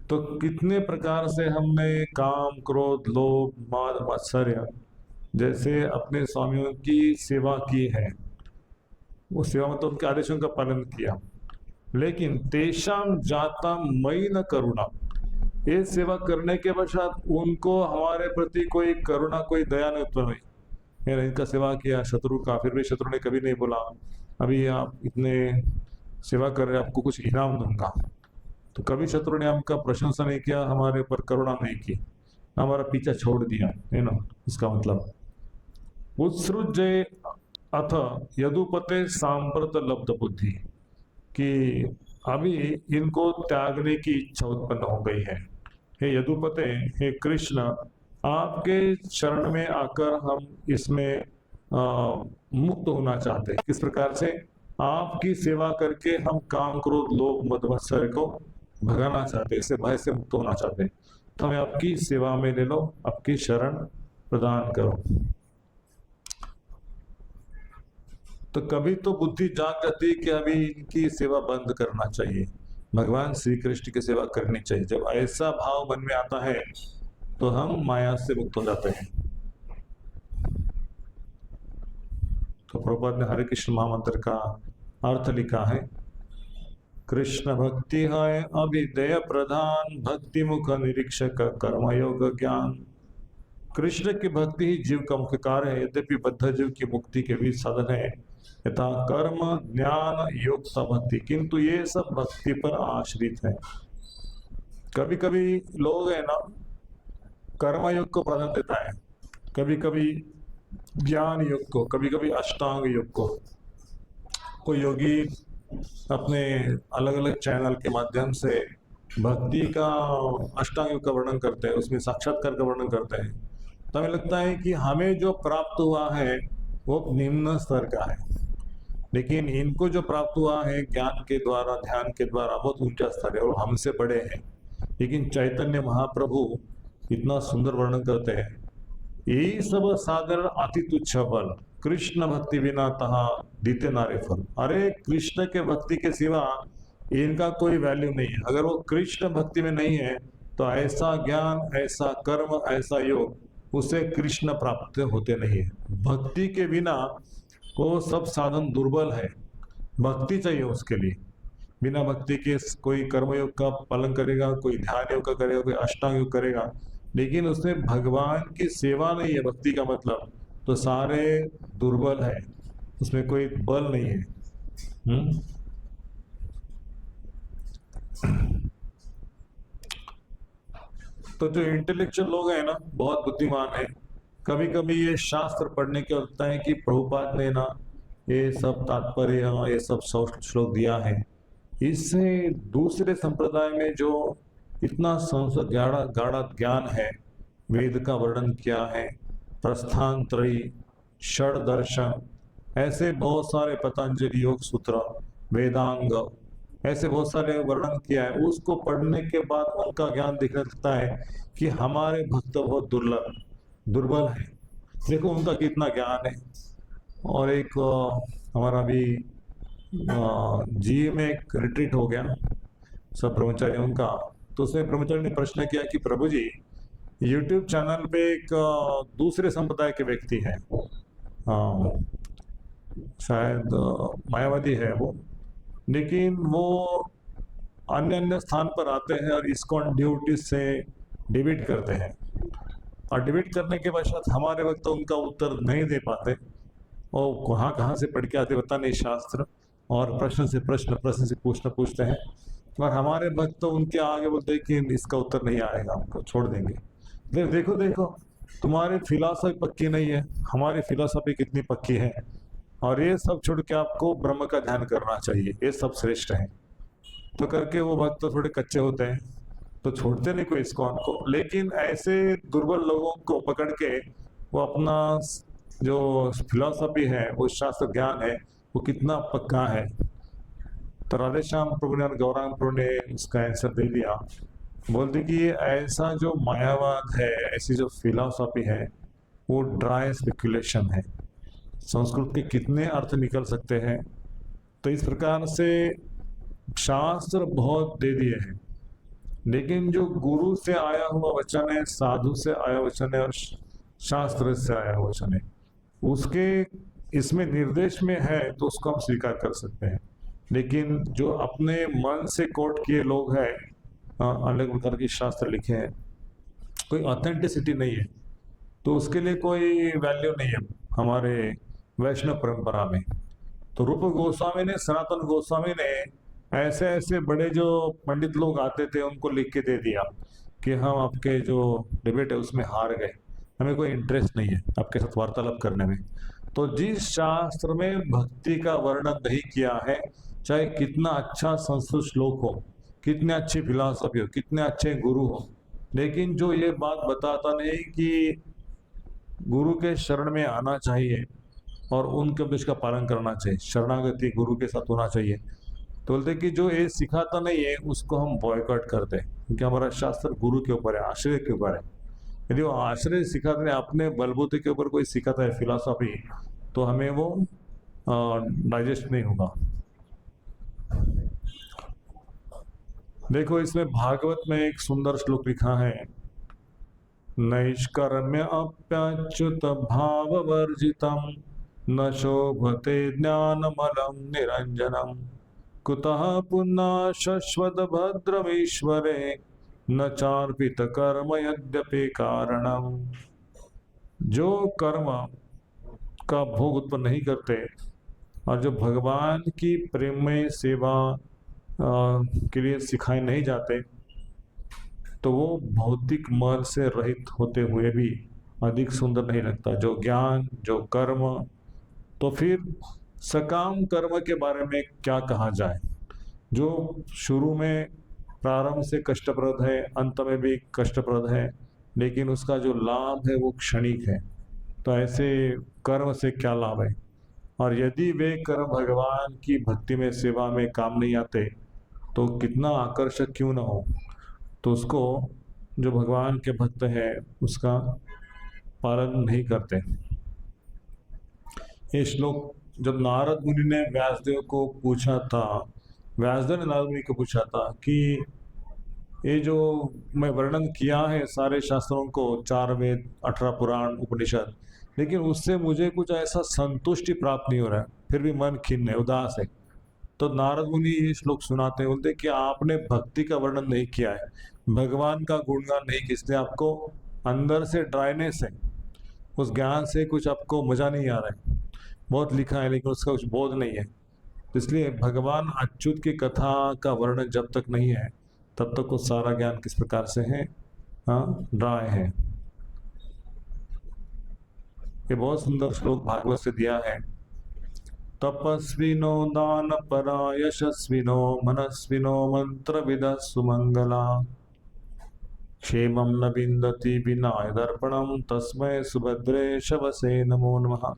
Speaker 1: तो कितने प्रकार से हमने काम क्रोध लोभ मान मात्सर्य जैसे अपने स्वामियों की सेवा की है, वो सेवा मतलब उनके आदेशों का पालन किया, लेकिन तेषाम जाता मई न करुणा, ये सेवा करने के पश्चात उनको हमारे प्रति कोई करुणा कोई दया नहीं उत्पन्न हुई। मैंने इनका सेवा किया शत्रु का, फिर भी शत्रु ने कभी नहीं बोला अभी आप इतने सेवा कर रहे हैं आपको कुछ इनाम दूंगा। तो कभी शत्रु ने हमका प्रशंसा नहीं किया, हमारे ऊपर करुणा नहीं की, हमारा पीछा छोड़ दिया, है ना। इसका मतलब उत्सृज्य अथ यदुपते सांप्रत लब्ध बुद्धि, कि अभी इनको त्यागने की इच्छा उत्पन्न हो गई है। हे यदुपते, हे कृष्ण, आपके शरण में आकर हम इसमें मुक्त होना चाहते हैं। किस प्रकार से? आपकी सेवा करके हम काम क्रोध लोभ मद मत्सर्य को भगाना चाहते हैं, इससे भय से मुक्त होना चाहते हैं। तो हमें आपकी सेवा में ले लो, आपकी शरण प्रदान करो। तो कभी तो बुद्धि जाग जाती है कि अभी इनकी सेवा बंद करना चाहिए, भगवान श्री कृष्ण की सेवा करनी चाहिए। जब ऐसा भाव मन में आता है तो हम माया से मुक्त हो जाते हैं। तो प्रभुपाद ने हरे कृष्ण महामंत्र का अर्थ लिखा है, कृष्ण भक्ति है अभिदय प्रधान, भक्ति मुख निरीक्षक कर्मयोग ज्ञान। कृष्ण की भक्ति ही जीव का मुख्य कार्य है, यद्यपि बद्ध जीव की मुक्ति के भी साधन है यथा कर्म ज्ञान योग सा भक्ति, किंतु ये सब भक्ति पर आश्रित है। कभी कभी लोग है ना कर्मयोग को प्राधान्य देता है, कभी कभी ज्ञान योग को, कभी कभी अष्टांग योग को। कोई योगी अपने अलग अलग चैनल के माध्यम से भक्ति का अष्टांग योग का वर्णन करते हैं, उसमें साक्षात्कार का वर्णन करते हैं। तो हमें लगता है कि हमें जो प्राप्त हुआ है वो निम्न स्तर का है, लेकिन इनको जो प्राप्त हुआ है ज्ञान के द्वारा ध्यान के द्वारा बहुत ऊंचा स्तर है और हमसे बड़े हैं। लेकिन चैतन्य महाप्रभु इतना सुंदर वर्णन करते हैं, यही सब साधारण अति तुच्छ फल, कृष्ण भक्ति बिना तहा दीते नारे फल। अरे कृष्ण के भक्ति के सिवा इनका कोई वैल्यू नहीं है। अगर वो कृष्ण भक्ति में नहीं है तो ऐसा ज्ञान, ऐसा कर्म, ऐसा योग उसे कृष्ण प्राप्त होते नहीं है। भक्ति के बिना वो सब साधन दुर्बल है, भक्ति चाहिए उसके लिए। बिना भक्ति के कोई कर्मयोग का पालन करेगा, कोई ध्यान योग का करेगा, कोई अष्टांग योग करेगा, लेकिन उसमें भगवान की सेवा नहीं है भक्ति का मतलब, तो सारे दुर्बल है, उसमें कोई बल नहीं है। तो जो इंटेलेक्चुअल लोग हैं ना, बहुत बुद्धिमान है, कभी कभी ये शास्त्र पढ़ने के होता है कि प्रभुपाद ने ना ये सब तात्पर्य, ये सब श्लोक दिया है, इससे दूसरे संप्रदाय में जो इतना गाढ़ा गाढ़ा ज्ञान है, वेद का वर्णन किया है, प्रस्थान त्रयी, षड दर्शन, ऐसे बहुत सारे पतंजलि योग सूत्र, वेदांग, ऐसे बहुत सारे वर्णन किया है। उसको पढ़ने के बाद उनका ज्ञान दिखने लगता है कि हमारे भक्त बहुत दुर्बल है। देखो उनका कितना ज्ञान है। और एक हमारा भी जी में एक रिट्रीट हो गया सब ब्रह्मचारियों का, तो उसमें ब्रह्मचारी ने प्रश्न किया कि प्रभु जी, यूट्यूब चैनल पे एक दूसरे संप्रदाय के व्यक्ति हैं, शायद मायावादी है वो, लेकिन वो अन्य अन्य स्थान पर आते हैं और इस्कॉन ड्यूटी से डिबेट करते हैं, और डिबेट करने के पश्चात हमारे वक्त तो उनका उत्तर नहीं दे पाते, और कहाँ से पढ़ के आते पता नहीं शास्त्र, और प्रश्न से पूछते हैं, और हमारे भक्त तो उनके आगे बोलते हैं कि इसका उत्तर नहीं आएगा, हमको छोड़ देंगे। देखो तुम्हारी फिलॉसफी पक्की नहीं है, हमारी फिलॉसफी कितनी पक्की है, और ये सब छोड़ के आपको ब्रह्म का ध्यान करना चाहिए, ये सब श्रेष्ठ है। तो करके वो भक्त तो थोड़े कच्चे होते हैं, तो छोड़ते नहीं कोई इस्कॉन को, लेकिन ऐसे दुर्बल लोगों को पकड़ के वो अपना जो फिलॉसफी है, वो शास्त्र ज्ञान है, वो कितना पक्का है। तो राधेश्याम प्रभु ने, गौरांग प्रभु ने उसका आंसर दे दिया, बोलते कि ये ऐसा जो मायावाद है, ऐसी जो फिलॉसफी है, वो ड्राई स्पेकुलेशन है। संस्कृत के कितने अर्थ निकल सकते हैं। तो इस प्रकार से शास्त्र बहुत दे दिए हैं, लेकिन जो गुरु से आया हुआ वचन है, साधु से आया वचन है और शास्त्र से आया हुआ वचन है, उसके इसमें निर्देश में है तो उसको हम स्वीकार कर सकते हैं। लेकिन जो अपने मन से कोट किए लोग हैं, अलग प्रकार के शास्त्र लिखे हैं, कोई ऑथेंटिसिटी नहीं है, तो उसके लिए कोई वैल्यू नहीं है हमारे वैष्णव परंपरा में। तो रूप गोस्वामी ने, सनातन गोस्वामी ने ऐसे ऐसे बड़े जो पंडित लोग आते थे उनको लिख के दे दिया कि हम आपके जो डिबेट है उसमें हार गए, हमें कोई इंटरेस्ट नहीं है आपके साथ वार्तालाप करने में। तो जिस शास्त्र में भक्ति का वर्णन नहीं किया है, चाहे कितना अच्छा संस्कृत श्लोक हो, कितने अच्छी फिलॉसफी हो, कितने अच्छे गुरु हो, लेकिन जो ये बात बताता नहीं कि गुरु के शरण में आना चाहिए और उनके उपदेश का पालन करना चाहिए, शरणागति गुरु के साथ होना चाहिए, तो बोलते कि जो ये सिखाता नहीं है उसको हम बॉयकॉट करते हैं, क्योंकि हमारा शास्त्र गुरु के ऊपर है, आश्रय के ऊपर है। यदि वो आश्रय सिखाते हैं, अपने बलबूते के ऊपर कोई सिखाता है फिलॉसफी, तो हमें वो डाइजेस्ट नहीं होगा। देखो इसमें भागवत में एक सुंदर श्लोक लिखा है, नैष्कर्म्य अप्याच्युत भाव वर्जितम न शोभते ज्ञानमलं निरंजनम कुतः पुनः शश्वत भद्रमीश्वरे न चार्पित कर्म यद्यपि कारणम। जो कर्म का भोग उत्पन्न नहीं करते और जो भगवान की प्रेममय सेवा के लिए सिखाए नहीं जाते, तो वो भौतिक मल से रहित होते हुए भी अधिक सुंदर नहीं लगता। जो ज्ञान, जो कर्म, तो फिर सकाम कर्म के बारे में क्या कहा जाए, जो शुरू में प्रारंभ से कष्टप्रद है, अंत में भी कष्टप्रद है, लेकिन उसका जो लाभ है वो क्षणिक है। तो ऐसे कर्म से क्या लाभ है? और यदि वे कर्म भगवान की भक्ति में, सेवा में काम नहीं आते, तो कितना आकर्षक क्यों ना हो, तो उसको जो भगवान के भक्त है उसका पालन नहीं करते। ये श्लोक जब नारद मुनि ने व्यासदेव को पूछा था, व्यासदेव ने नारद मुनि को पूछा था कि ये जो मैं वर्णन किया है सारे शास्त्रों को, 4 वेद, 18 पुराण, उपनिषद, लेकिन उससे मुझे कुछ ऐसा संतुष्टि प्राप्त नहीं हो रहा है, फिर भी मन खिन्न है, उदास है। तो नारद मुनि ये श्लोक सुनाते हैं, बोलते कि आपने भक्ति का वर्णन नहीं किया है, भगवान का गुणगान नहीं किया, इसलिए आपको अंदर से ड्राइनेस है, उस ज्ञान से कुछ आपको मजा नहीं आ रहा है। बहुत लिखा है लेकिन उसका कुछ बोध नहीं है। इसलिए भगवान अच्युत की कथा का वर्णन जब तक नहीं है तब तक वो सारा ज्ञान किस प्रकार से है, ड्राई है। ये बहुत सुंदर श्लोक भागवत से दिया है। तपस्विनो दान परा यशस्विनो मनस्विनो मंत्र विद सुमंगला क्षेमं न विन्दति विनाय दर्पणम तस्मै सुभद्रे शवसे नमो नमः।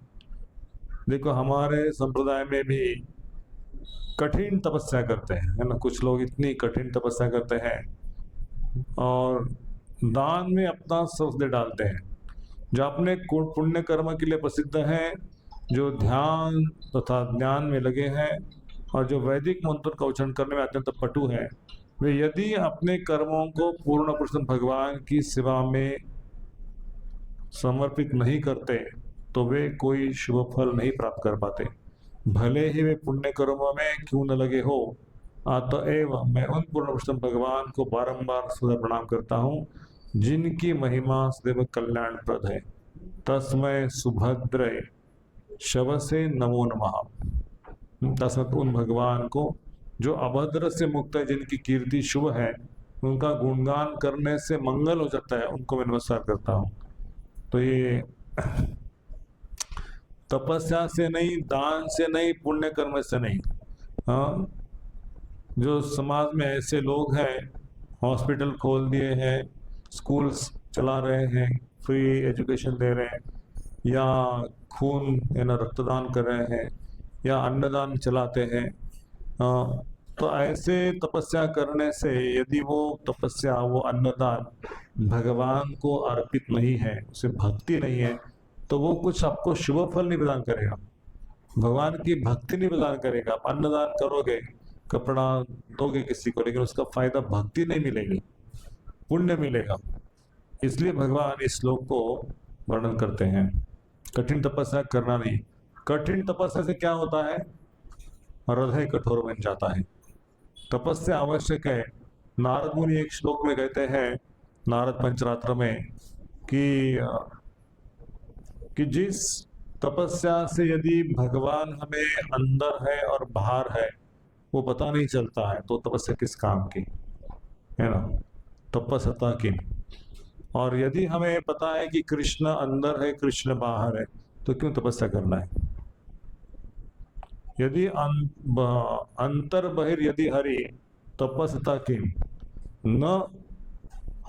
Speaker 1: देखो हमारे संप्रदाय में भी कठिन तपस्या करते हैं, है ना। कुछ लोग इतनी कठिन तपस्या करते हैं और दान में अपना सर्वस्व दे डालते हैं। जो अपने पुण्य कर्म के लिए प्रसिद्ध हैं, जो ध्यान तथा ज्ञान में लगे हैं और जो वैदिक मंत्र का उच्चारण करने में अत्यंत पटु है, वे यदि अपने कर्मों को पूर्ण पुरुष भगवान की सेवा में समर्पित नहीं करते तो वे कोई शुभ फल नहीं प्राप्त कर पाते, भले ही वे पुण्य कर्मों में क्यों न लगे हो। अतएव मैं उन पूर्ण पुरुष भगवान को बारंबार सदा प्रणाम करता हूँ जिनकी महिमा सदैव कल्याणप्रद है। तस्मै सुभद्रे शवसे नमो नमः। तस्मै उन भगवान को जो अभद्र से मुक्त है, जिनकी कीर्ति शुभ है, उनका गुणगान करने से मंगल हो जाता है, उनको मैं नमस्कार करता हूँ। तो ये तपस्या से नहीं, दान से नहीं, पुण्य कर्म से नहीं। हाँ, जो समाज में ऐसे लोग हैं, हॉस्पिटल खोल दिए हैं, स्कूल्स चला रहे हैं, फ्री एजुकेशन दे रहे हैं, या खून रक्तदान कर रहे हैं, या अन्नदान चलाते हैं, तो ऐसे तपस्या करने से यदि वो तपस्या, वो अन्नदान भगवान को अर्पित नहीं है, उसे भक्ति नहीं है, तो वो कुछ आपको शुभ फल नहीं प्रदान करेगा, भगवान की भक्ति नहीं प्रदान करेगा। आप अन्नदान करोगे, कपड़ा दोगे किसी को, लेकिन उसका फायदा भक्ति नहीं मिलेगी, पुण्य मिलेगा। इसलिए भगवान इस श्लोक को वर्णन करते हैं। कठिन तपस्या करना नहीं। कठिन तपस्या से क्या होता है? हृदय कठोर बन जाता है। तपस्या आवश्यक है। नारद मुनि एक श्लोक में कहते हैं, नारद पंचरात्र में, कि जिस तपस्या से यदि भगवान हमें अंदर है और बाहर है वो पता नहीं चलता है, तो तपस्या किस काम की, है ना। तपस्या की। और यदि हमें पता है कि कृष्ण अंदर है, कृष्ण बाहर है, तो क्यों तपस्या करना है? यदि अंतर बहिर यदि हरि तपस्या किम न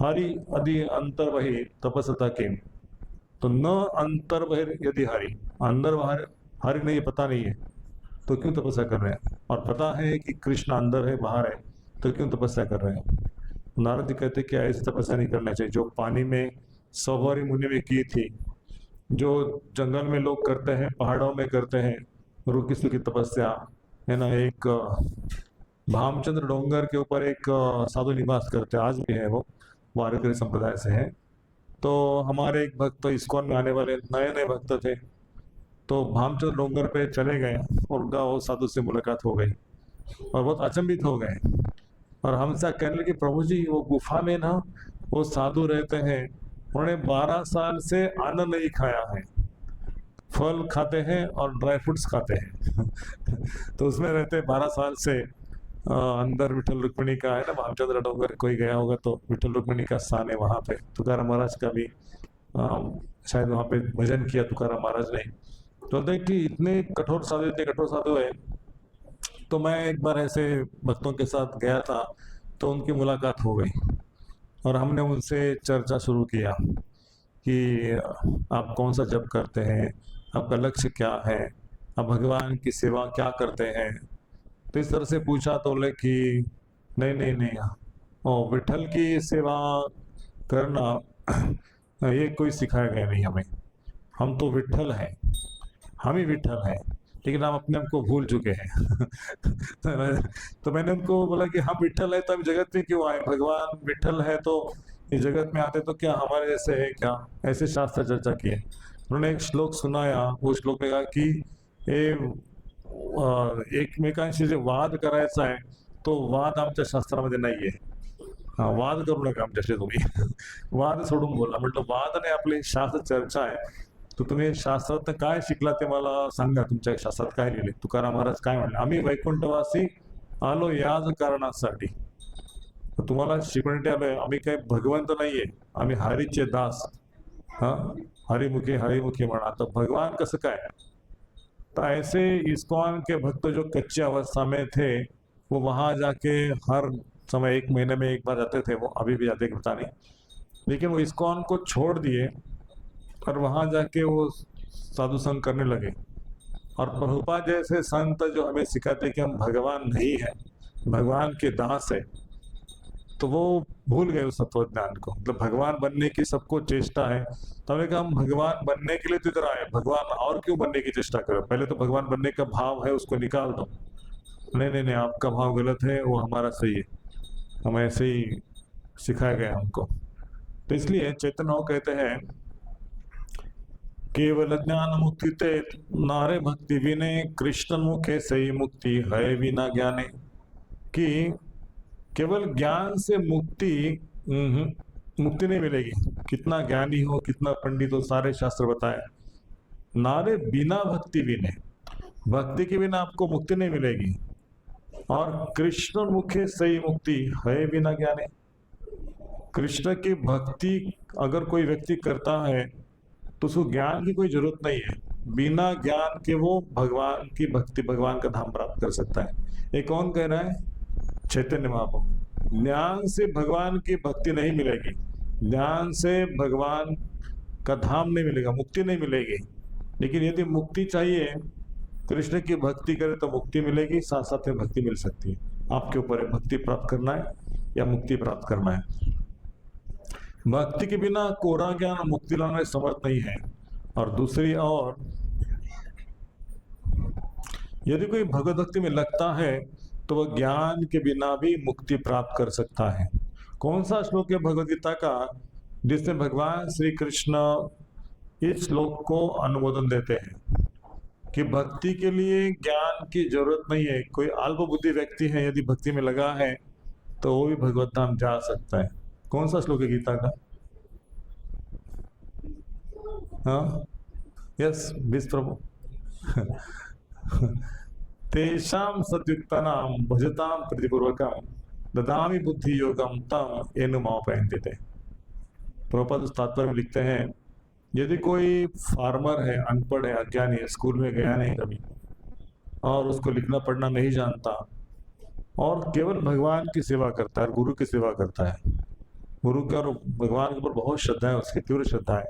Speaker 1: हरि यदि अंतर बहिर तपस्या किम, तो न अंतर बहिर यदि हरि, अंदर बाहर हरि नहीं, पता नहीं है, तो क्यों तपस्या कर रहे हैं? और पता है कि कृष्ण अंदर है, बाहर है, तो क्यों तपस्या कर रहे हैं? नारद जी कहते कि ऐसी तपस्या नहीं करना चाहिए जो पानी में सौभरी मुनि में की थी, जो जंगल में लोग करते हैं, पहाड़ों में करते हैं, रुकी सुखी तपस्या है ना। एक भामचंद्र डोंगर के ऊपर एक साधु निवास करते, आज भी है वो, वारकरी संप्रदाय से है। तो हमारे एक भक्त, इस्कॉन में आने वाले नए नए भक्त थे, तो भामचंद्र डोंगर पे चले गए और उनका वो साधु से मुलाकात हो गई और बहुत अचंभित हो गए। और हमसे कहने लगे, प्रभु जी वो गुफा में ना वो साधु रहते हैं, उन्होंने 12 साल से अन्न नहीं खाया है, फल खाते हैं और ड्राई फ्रूट्स खाते हैं तो उसमें रहते 12 साल से। अंदर विठल रुक्मिणी का है ना, भामचंद्र डोंगर कोई गया होगा तो विठल रुक्मिणी का स्थान है वहां पे। तुकाराम महाराज का भी शायद वहां पे भजन किया तुकाराम महाराज ने। तो देखिए इतने कठोर साधु है। तो मैं एक बार ऐसे भक्तों के साथ गया था, तो उनकी मुलाकात हो गई और हमने उनसे चर्चा शुरू किया कि आप कौन सा जप करते हैं, आपका लक्ष्य क्या है, आप भगवान की सेवा क्या करते हैं। तो इस तरह से पूछा तो बोले कि नहीं, और विठल की सेवा करना ये कोई सिखाया गया नहीं हमें, हम तो विठल हैं, हम ही विठल हैं, लेकिन हम अपने आप को भूल चुके हैं तो मैंने उनको बोला कि हम विठल है तो हम जगत में क्यों आए, भगवान विठल है तो इस जगत में आते तो क्या हमारे जैसे है क्या, ऐसे शास्त्र चर्चा किए। उन्होंने एक श्लोक सुनाया, वो श्लोक में कहा कि एकमेकांशी जे वाद करायचा आहे तो वाद आमच्या शास्त्रामध्ये नाहीये, वाद करू नका आमच्याशी तुम्ही वाद सोडून बोला। म्हटलं वाद नाही, आपली शास्त्र चर्चा आहे, तो तुम्ही शास्त्रात काय शिकला ते मला सांगा, तुमच्या शास्त्रात काय लिहिले। तुकाराम महाराज काय म्हणले, आम्ही वैकुंठवासी आलो याच कारणासाठी, तुम्हाला शिकवण्यासाठी आलोय, आम्ही काही भगवंत नाहीये, आम्ही हरीचे दास। हरिमुखी म्हणा, तो भगवान कसं काय। तो ऐसे इस्कॉन के भक्त जो कच्ची अवस्था में थे वो वहां जाके हर समय 1 महीने में एक बार जाते थे, वो अभी भी जाते पता नहीं, लेकिन वो इस्कॉन को छोड़ दिए और वहां जाके वो साधु संग करने लगे। और प्रभुपाद जैसे संत जो हमें सिखाते कि हम भगवान नहीं है, भगवान के दास है, तो वो भूल गए उस तत्व ज्ञान को। मतलब भगवान बनने की सबको चेष्टा है, तो हमने कहा हम भगवान बनने के लिए तो इधर आए, भगवान और क्यों बनने की चेष्टा करो, पहले तो भगवान बनने का भाव है उसको निकाल दो। नहीं, आपका भाव गलत है, वो हमारा सही है, हम ऐसे ही सिखाया गया हमको। तो इसलिए चैतन्य कहते हैं केवल ज्ञान मुक्ति ते नारे भक्ति विने, कृष्ण मुखे सही मुक्ति है बिना ज्ञाने। कि केवल ज्ञान से मुक्ति नहीं मिलेगी, कितना ज्ञानी हो, कितना पंडित हो, सारे शास्त्र बताए, नारे बिना भक्ति विने, भक्ति के बिना आपको मुक्ति नहीं मिलेगी। और कृष्ण मुखे सही मुक्ति है बिना ज्ञाने, कृष्ण की भक्ति अगर कोई व्यक्ति करता है तो उसको ज्ञान की कोई जरूरत नहीं है, बिना ज्ञान के वो भगवान की भक्ति, भगवान का धाम प्राप्त कर सकता है। ये कौन कह रहा है, चैतन्य महाप्रभु। ज्ञान से भगवान की भक्ति नहीं मिलेगी, ज्ञान से भगवान का धाम नहीं मिलेगा, मुक्ति नहीं मिलेगी। लेकिन यदि मुक्ति चाहिए, कृष्ण की भक्ति करे तो मुक्ति मिलेगी, साथ साथ में भक्ति मिल सकती है। आपके ऊपर है भक्ति प्राप्त करना है या मुक्ति प्राप्त करना है। भक्ति के बिना कोरा ज्ञान मुक्ति लाने में समर्थ नहीं है। और दूसरी ओर यदि कोई भगवत भक्ति में लगता है तो वह ज्ञान के बिना भी मुक्ति प्राप्त कर सकता है। कौन सा श्लोक है भगवद गीता का जिसमें भगवान श्री कृष्ण इस श्लोक को अनुमोदन देते हैं कि भक्ति के लिए ज्ञान की जरूरत नहीं है। कोई अल्प बुद्धि व्यक्ति है, यदि भक्ति में लगा है तो वो भी भगवत धाम जा सकता है। कौन सा श्लोक है गीता का? हाँ, यस, बीस प्रभु तेषां सत्युक्तानां भजतां प्रतिपूर्वकं ददामि बुद्धि योगम तम येन मापयन्ते। प्रभुपाद उस तात्पर्य में लिखते हैं, यदि कोई फार्मर है, अनपढ़ है, अज्ञानी है, स्कूल में गया नहीं कभी और उसको लिखना पढ़ना नहीं जानता और केवल भगवान की सेवा करता है, गुरु की सेवा करता है, गुरु के और भगवान के ऊपर बहुत श्रद्धा है, उसकी तीव्र श्रद्धा है,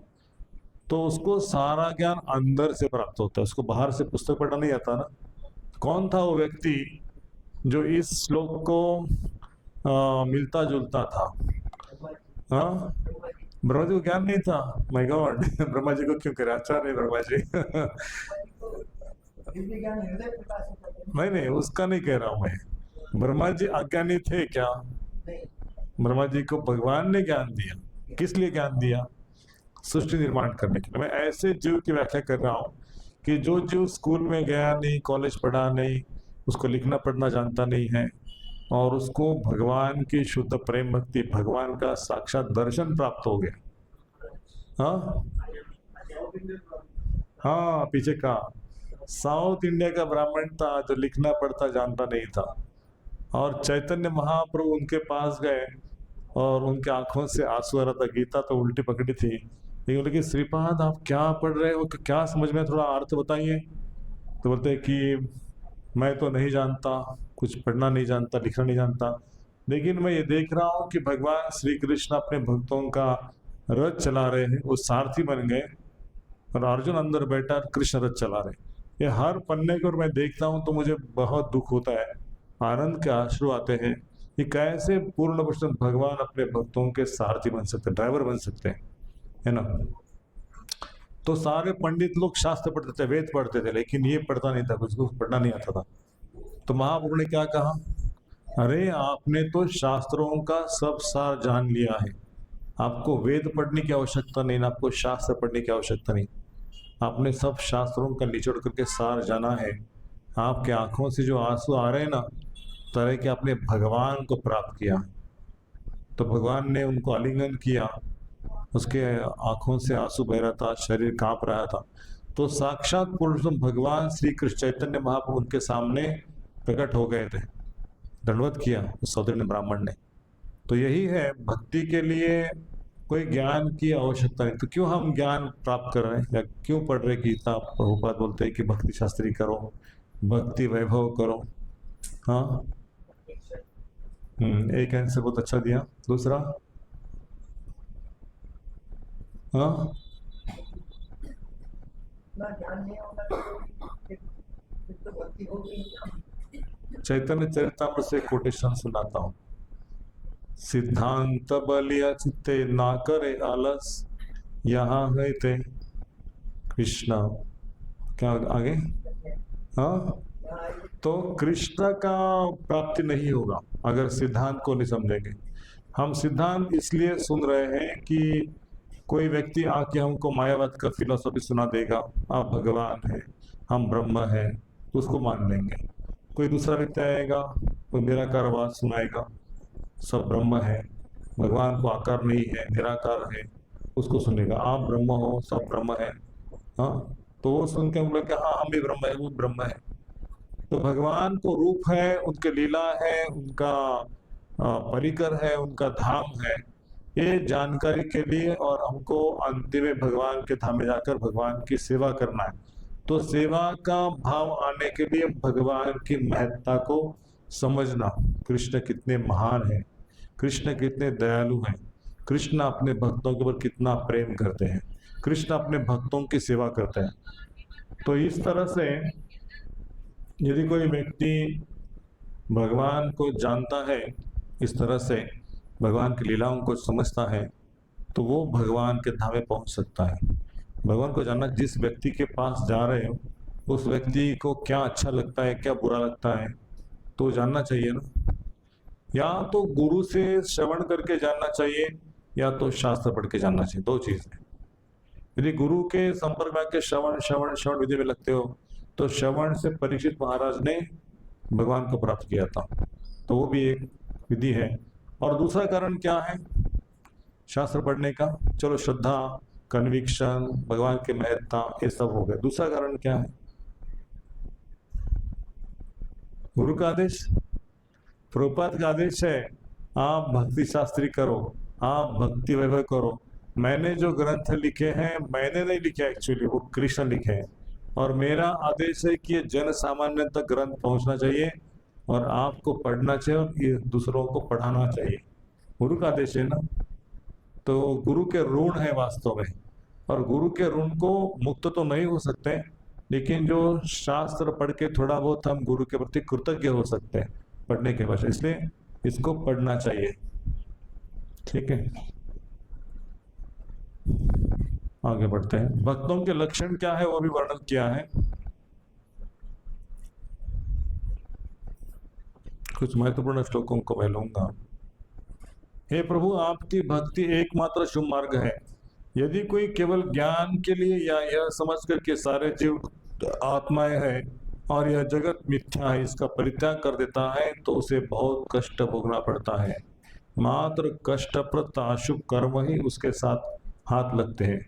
Speaker 1: तो उसको सारा ज्ञान अंदर से प्राप्त होता है, उसको बाहर से पुस्तक पढ़ना नहीं आता ना। कौन था वो व्यक्ति जो इस श्लोक को मिलता जुलता था? हाँ, ब्रह्मा जी को ज्ञान नहीं था। माय गॉड ब्रह्मा जी को क्यों करे, आचार्य ब्रह्मा जी
Speaker 3: दिव्य ज्ञान हृदय प्रकाश से करते हैं।
Speaker 1: नहीं नहीं, उसका नहीं कह रहा हूं मैं। ब्रह्मा जी अज्ञानी थे क्या?
Speaker 3: नहीं,
Speaker 1: ब्रह्मा जी को भगवान ने ज्ञान दिया। किस लिए ज्ञान दिया? सृष्टि निर्माण करने के लिए। मैं ऐसे जीव की व्याख्या कर रहा हूँ कि जो जीव स्कूल में गया नहीं, कॉलेज पढ़ा नहीं, उसको लिखना पढ़ना जानता नहीं है, और उसको भगवान की शुद्ध प्रेम भक्ति, भगवान का साक्षात दर्शन प्राप्त हो गया। हाँ हाँ, पीछे का साउथ इंडिया का ब्राह्मण था जो लिखना पढ़ता जानता नहीं था, और चैतन्य महाप्रभु उनके पास गए और उनके आंखों से आंसू आ रहा था। गीता तो उल्टी पकड़ी थी, लेकिन बोले कि श्रीपाद आप क्या पढ़ रहे हो, क्या समझ में, थोड़ा अर्थ बताइए। तो बोलते हैं कि मैं तो नहीं जानता, कुछ पढ़ना नहीं जानता, लिखना नहीं जानता, लेकिन मैं ये देख रहा हूँ कि भगवान श्री कृष्ण अपने भक्तों का रथ चला रहे हैं, वो सारथी बन गए, और अर्जुन अंदर बैठा कृष्ण रथ चला रहे। ये हर पन्ने को मैं देखता हूँ तो मुझे बहुत दुख होता है, आनंद के अश्रु आते हैं कि कैसे पूर्ण पुरुष भगवान अपने भक्तों के सारथी बन सकते हैं, ड्राइवर बन सकते हैं, है ना। तो सारे पंडित लोग शास्त्र पढ़ते थे, वेद पढ़ते थे, लेकिन ये पढ़ता नहीं था, कुछ को पढ़ना नहीं आता था। तो महाप्रभु ने क्या कहा? अरे आपने तो शास्त्रों का सब सार जान लिया है, आपको वेद पढ़ने की आवश्यकता नहीं, आपको शास्त्र पढ़ने की आवश्यकता नहीं, आपने सब शास्त्रों का निचोड़ करके सार जाना है। आपके आंखों से जो आंसू आ रहे हैं ना, तरह के आपने भगवान को प्राप्त किया। तो भगवान ने उनको आलिंगन किया, उसके आंखों से आंसू बह रहा था, शरीर कांप रहा था। तो साक्षात पुरुषोत्तम भगवान श्री कृष्ण चैतन्य महाप्रभु उनके सामने प्रकट हो गए थे। दंडवत किया उस सौदर्ण ब्राह्मण ने। तो यही है, भक्ति के लिए कोई ज्ञान की आवश्यकता नहीं। तो क्यों हम ज्ञान प्राप्त कर रहे हैं, या क्यों पढ़ रहे गीता? प्रभुपाद बोलते हैं कि भक्ति शास्त्री करो, भक्ति वैभव करो। हाँ, एक आंसर बहुत अच्छा दिया। दूसरा, हाँ,
Speaker 3: ना ज्ञान नहीं होगा तो फिर तो भक्ति होगी।
Speaker 1: चैतन्य चरितामृत से कोटेशन सुनाता हूँ। सिद्धांत बलिया चित्ते ना करे आलस, यहाँ है ते कृष्ण। क्या आगे? हाँ, तो कृष्ण का प्राप्ति नहीं होगा अगर सिद्धांत को नहीं समझेंगे। हम सिद्धांत इसलिए सुन रहे हैं कि कोई व्यक्ति आके हमको मायावाद का फिलोसफी सुना देगा, आप भगवान है, हम ब्रह्म है, तो उसको मान लेंगे। कोई दूसरा व्यक्ति आएगा, कोई निराकारवाद सुनाएगा, सब ब्रह्म है, भगवान को आकार नहीं है, निराकार है, उसको सुनेगा। आप ब्रह्म हो, सब ब्रह्म है। हाँ, तो वो सुन के हम बोले हाँ हम भी ब्रह्म है, वो ब्रह्म है। तो भगवान को रूप है, उनके लीला है, उनका परिकर है, उनका धाम है, ये जानकारी के लिए, और हमको अंतिम में भगवान के धाम में जाकर भगवान की सेवा करना है। तो सेवा का भाव आने के लिए भगवान की महत्ता को समझना, कृष्ण कितने महान हैं, कृष्ण कितने दयालु हैं, कृष्ण अपने भक्तों के ऊपर कितना प्रेम करते हैं, कृष्ण अपने भक्तों की सेवा करते हैं। तो इस तरह से यदि कोई व्यक्ति भगवान को जानता है, इस तरह से भगवान की लीलाओं को समझता है, तो वो भगवान के धाम में पहुंच सकता है। भगवान को जानना, जिस व्यक्ति के पास जा रहे हो उस व्यक्ति को क्या अच्छा लगता है, क्या बुरा लगता है, तो जानना चाहिए ना। या तो गुरु से श्रवण करके जानना चाहिए, या तो शास्त्र पढ़ के जानना चाहिए, दो चीज है। यदि गुरु के संपर्क में आके श्रवण श्रवण श्रवण विधि में लगते हो, तो श्रवण से परीक्षित महाराज ने भगवान को प्राप्त किया था, तो वो भी एक विधि है। और दूसरा कारण क्या है शास्त्र पढ़ने का? चलो श्रद्धा, कन्विक्शन, भगवान की महत्ता, ये सब हो गए। दूसरा कारण क्या है? गुरु का आदेश, प्रभुपाद का आदेश है, आप भक्ति शास्त्री करो, आप भक्ति वैभव करो। मैंने जो ग्रंथ लिखे हैं, मैंने नहीं लिखे एक्चुअली, वो कृष्ण लिखे हैं, और मेरा आदेश है कि ये जन सामान्य तक ग्रंथ पहुंचना चाहिए, और आपको पढ़ना चाहिए, और ये दूसरों को पढ़ाना चाहिए। गुरु का आदेश है ना। तो गुरु के ऋण है वास्तव में, और गुरु के ऋण को मुक्त तो नहीं हो सकते, लेकिन जो शास्त्र पढ़ के थोड़ा बहुत हम गुरु के प्रति कृतज्ञ हो सकते हैं पढ़ने के बाद, इसलिए इसको पढ़ना चाहिए। ठीक है, आगे बढ़ते हैं। भक्तों के लक्षण क्या है वो भी वर्णन किया है। कुछ महत्वपूर्ण श्लोकों को मैं लूंगा। हे प्रभु, आपकी भक्ति एकमात्र शुभ मार्ग है। यदि कोई केवल ज्ञान के लिए या यह समझ कर के सारे जीव आत्माएं हैं और यह जगत मिथ्या है, इसका परित्याग कर देता है तो उसे बहुत कष्ट भोगना पड़ता है। मात्र कष्टप्रद अशुभ कर्म ही उसके साथ हाथ लगते हैं।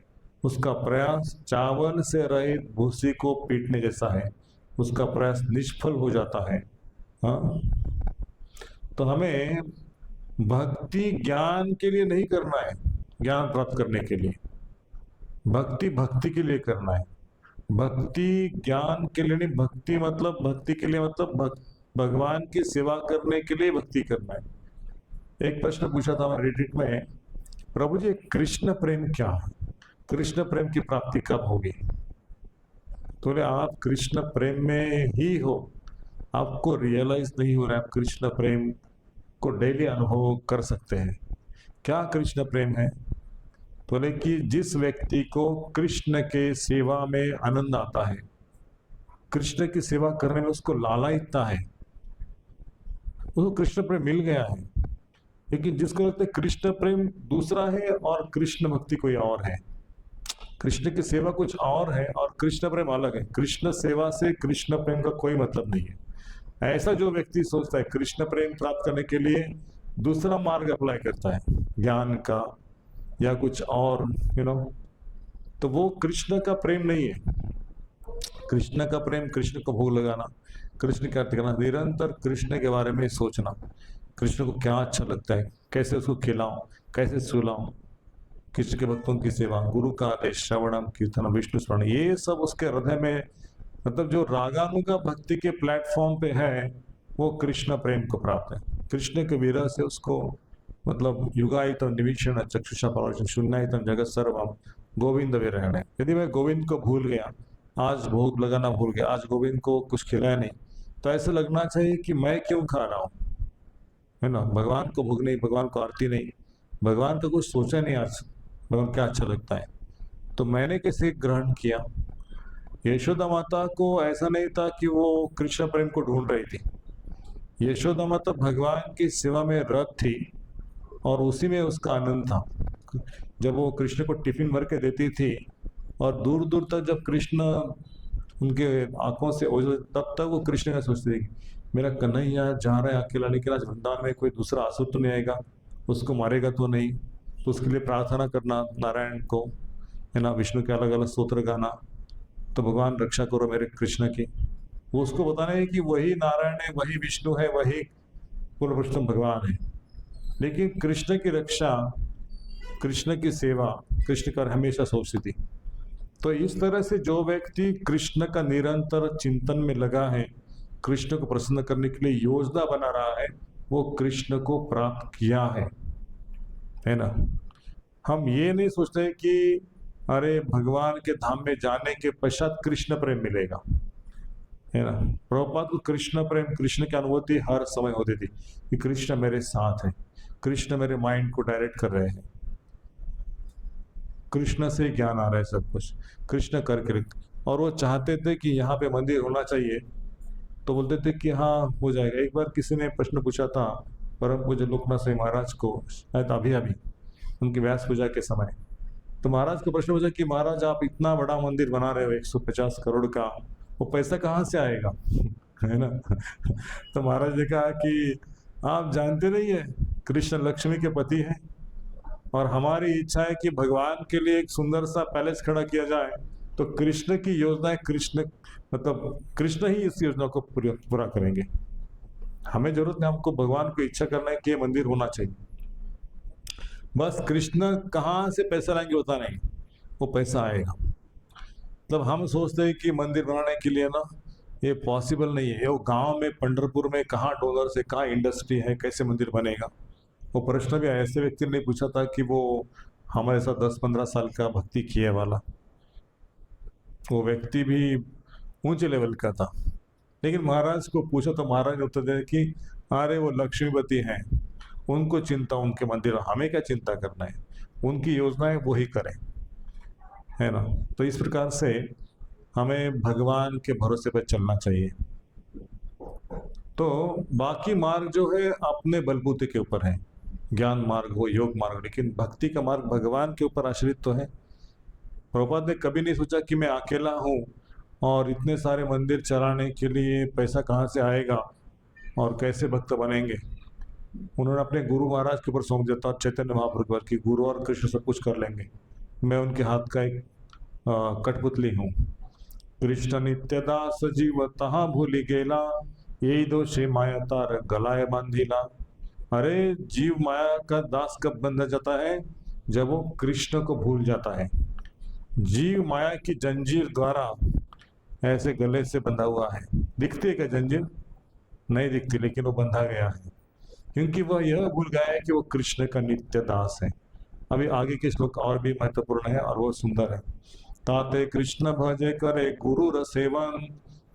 Speaker 1: उसका प्रयास चावल से रहित भूसी को पीटने जैसा है, उसका प्रयास निष्फल हो जाता है। हाँ, तो हमें भक्ति ज्ञान के लिए नहीं करना है, ज्ञान प्राप्त करने के लिए। भक्ति भक्ति के लिए करना है, भक्ति ज्ञान के लिए नहीं। भक्ति मतलब भक्ति के लिए मतलब भगवान की सेवा करने के लिए भक्ति करना है। एक प्रश्न पूछा था मैं रेडिट में, प्रभु जी कृष्ण प्रेम क्या है, कृष्ण प्रेम की प्राप्ति कब होगी? तो बोले आप कृष्ण प्रेम में ही हो, आपको रियलाइज नहीं हो रहा है, आप कृष्ण प्रेम को डेली अनुभव कर सकते हैं। क्या कृष्ण प्रेम है? तो बोले कि जिस व्यक्ति को कृष्ण के सेवा में आनंद आता है, कृष्ण की सेवा करने में उसको लालायिता है, उसको कृष्ण प्रेम मिल गया है। लेकिन जिसको लगता है कृष्ण प्रेम दूसरा है और कृष्ण भक्ति कोई और है, कृष्ण की सेवा कुछ और है और कृष्ण प्रेम अलग है, कृष्ण सेवा से कृष्ण प्रेम का कोई मतलब नहीं है, ऐसा जो व्यक्ति सोचता है कृष्ण प्रेम प्राप्त करने के लिए दूसरा मार्ग अप्लाई करता है, ज्ञान का या कुछ और तो वो कृष्ण का प्रेम नहीं है। कृष्ण का प्रेम, कृष्ण को भोग लगाना, कृष्ण का अर्थ करना, निरंतर कृष्ण के बारे में सोचना, कृष्ण को क्या अच्छा लगता है, कैसे उसको खिलाऊं, कैसे सुलाऊं, कृष्ण के भक्तों की सेवा, गुरु का आदेश, श्रवणम कीर्तनम विष्णु स्मरण, ये सब उसके हृदय में, मतलब जो रागानुगा भक्ति के प्लेटफॉर्म पे है, वो कृष्ण प्रेम को प्राप्त है। कृष्ण के विरह से उसको मतलब युगायितम निवीक्षण चक्षुषा परावर्षण शून्यायतम जगत सर्वम गोविंद विरहण। यदि मैं गोविंद को भूल गया, आज भोग लगाना भूल गया, आज गोविंद को कुछ खिलाया नहीं, तो ऐसा लगना चाहिए कि मैं क्यों खा रहा हूँ, है ना। भगवान को भोग नहीं, भगवान को आरती नहीं, भगवान का कुछ सोचा नहीं, आज भगवान क्या अच्छा लगता है, तो मैंने कैसे ग्रहण किया। यशोदा माता को ऐसा नहीं था कि वो कृष्ण प्रेम को ढूंढ रही थी, यशोदा माता भगवान की सेवा में रत थी और उसी में उसका आनंद था। जब वो कृष्ण को टिफिन भर के देती थी और दूर दूर तक जब कृष्ण उनके आंखों से ओझल, तब तक वो कृष्ण का सोचते थे मेरा कन्हैया जा रहा है अकेला, लेकिन आज वृंदावन में कोई दूसरा आसुर तो नहीं आएगा, उसको मारेगा तो नहीं, तो उसके लिए प्रार्थना करना नारायण को, है ना, विष्णु के अलग अलग स्तोत्र गाना, तो भगवान रक्षा करो मेरे कृष्ण की। वो उसको बताना है कि वही नारायण है, वही विष्णु है, वही पूर्ण भगवान है। लेकिन कृष्ण की रक्षा, कृष्ण की सेवा कृष्ण कर हमेशा सोचती थी। तो इस तरह से जो व्यक्ति कृष्ण का निरंतर चिंतन में लगा है, कृष्ण को प्रसन्न करने के लिए योजना बना रहा है, वो कृष्ण को प्राप्त किया है ना। हम ये नहीं सोचते कि अरे भगवान के धाम में जाने के पश्चात कृष्ण प्रेम मिलेगा, है ना। प्रभुपाद को कृष्ण प्रेम, कृष्ण की अनुभूति हर समय होती थी कि कृष्ण मेरे साथ है, कृष्ण मेरे माइंड को डायरेक्ट कर रहे हैं, कृष्ण से ज्ञान आ रहा है, सब कुछ कृष्ण करके। और वो चाहते थे कि यहाँ पे मंदिर होना चाहिए, तो बोलते थे कि हाँ हो जाएगा। एक बार किसी ने प्रश्न पूछा था परम पूज्य लोकनाथ साईं महाराज को, शायद अभी उनकी व्यास पूजा के समय, तो महाराज को प्रश्न पूछा कि महाराज आप इतना बड़ा मंदिर बना रहे हो 150 करोड़ का, वो पैसा कहाँ से आएगा है ना। तो महाराज ने कहा कि आप जानते नहीं है कृष्ण लक्ष्मी के पति हैं, और हमारी इच्छा है कि भगवान के लिए एक सुंदर सा पैलेस खड़ा किया जाए, तो कृष्ण की योजना है, कृष्ण मतलब कृष्ण ही इस योजना को पूरा करेंगे। हमें जरूरत है, हमको भगवान को इच्छा करना है कि ये मंदिर होना चाहिए, बस कृष्ण कहाँ से पैसा लाएंगे पता नहीं, वो पैसा आएगा। मतलब हम सोचते हैं कि मंदिर बनाने के लिए ना ये पॉसिबल नहीं है, वो गांव में पंढरपुर में कहाँ डॉलर से कहाँ इंडस्ट्री है, कैसे मंदिर बनेगा। वो प्रश्न भी ऐसे व्यक्ति ने नहीं पूछा था कि वो हमारे साथ 10-15 साल का भक्ति किए वाला, वो व्यक्ति भी ऊंचे लेवल का था। लेकिन महाराज को पूछा तो महाराज ने उत्तर दिया कि अरे वो लक्ष्मीपति हैं, उनको चिंता उनके मंदिर, हमें क्या चिंता करना है, उनकी योजनाएं वो ही करें, है ना। तो इस प्रकार से हमें भगवान के भरोसे पर चलना चाहिए। तो बाकी मार्ग जो है अपने बलबूते के ऊपर है, ज्ञान मार्ग हो, योग मार्ग, लेकिन भक्ति का मार्ग भगवान के ऊपर आश्रित तो है। प्रभुपाद ने कभी नहीं सोचा कि मैं अकेला हूँ और इतने सारे मंदिर चलाने के लिए पैसा कहाँ से आएगा और कैसे भक्त बनेंगे। उन्होंने अपने गुरु महाराज के ऊपर सौंप दिया था, चैतन्य महाप्रभु पर, कि गुरु और कृष्ण सब कुछ कर लेंगे, मैं उनके हाथ का एक कठपुतली हूँ। कृष्ण नित्य दास जीव तहा भूली गेला, यही दोषे माया तार गलाय बांधिला। अरे जीव माया का दास कब बंधा जाता है? जब वो कृष्ण को भूल जाता है। जीव माया की जंजीर द्वारा ऐसे गले से बंधा हुआ है। दिखती है क्या जंजीर? नहीं दिखती, लेकिन वो बंधा गया है, क्योंकि वह यह भूल गया है कि वो कृष्ण का नित्य दास है। अभी आगे के श्लोक और भी महत्वपूर्ण है और वो सुंदर है। ताते कृष्ण भजे करे गुरु र सेवन,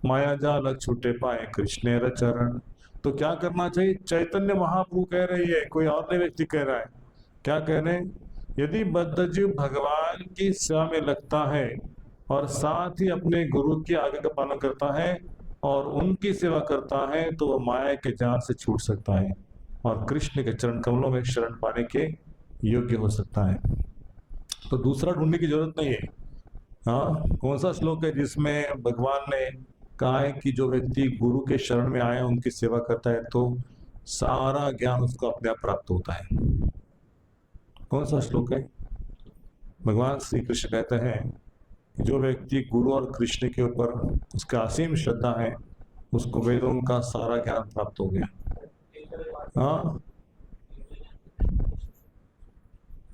Speaker 1: माया जाल छूटे पाए कृष्ण र चरण। तो क्या करना चाहिए? चैतन्य महाप्रभु कह रही है, कोई और नहीं व्यक्ति कह रहा है। क्या कह रहे हैं? यदि बद्ध जीव भगवान की सेवा में लगता है और साथ ही अपने गुरु की आज्ञा का पालन करता है और उनकी सेवा करता है, तो वह माया के जाल से छूट सकता है और कृष्ण के चरण कमलों में शरण पाने के योग्य हो सकता है। तो दूसरा ढूंढने की जरूरत नहीं है। हाँ, कौन सा श्लोक है जिसमें भगवान ने कहा है कि जो व्यक्ति गुरु के शरण में आया, उनकी सेवा करता है, तो सारा ज्ञान उसको अपने आप प्राप्त होता है? कौन सा श्लोक है? भगवान श्री कृष्ण कहते हैं कि जो व्यक्ति गुरु और कृष्ण के ऊपर उसका असीम श्रद्धा है, उसको वेदों का सारा ज्ञान प्राप्त हो गया। हाँ,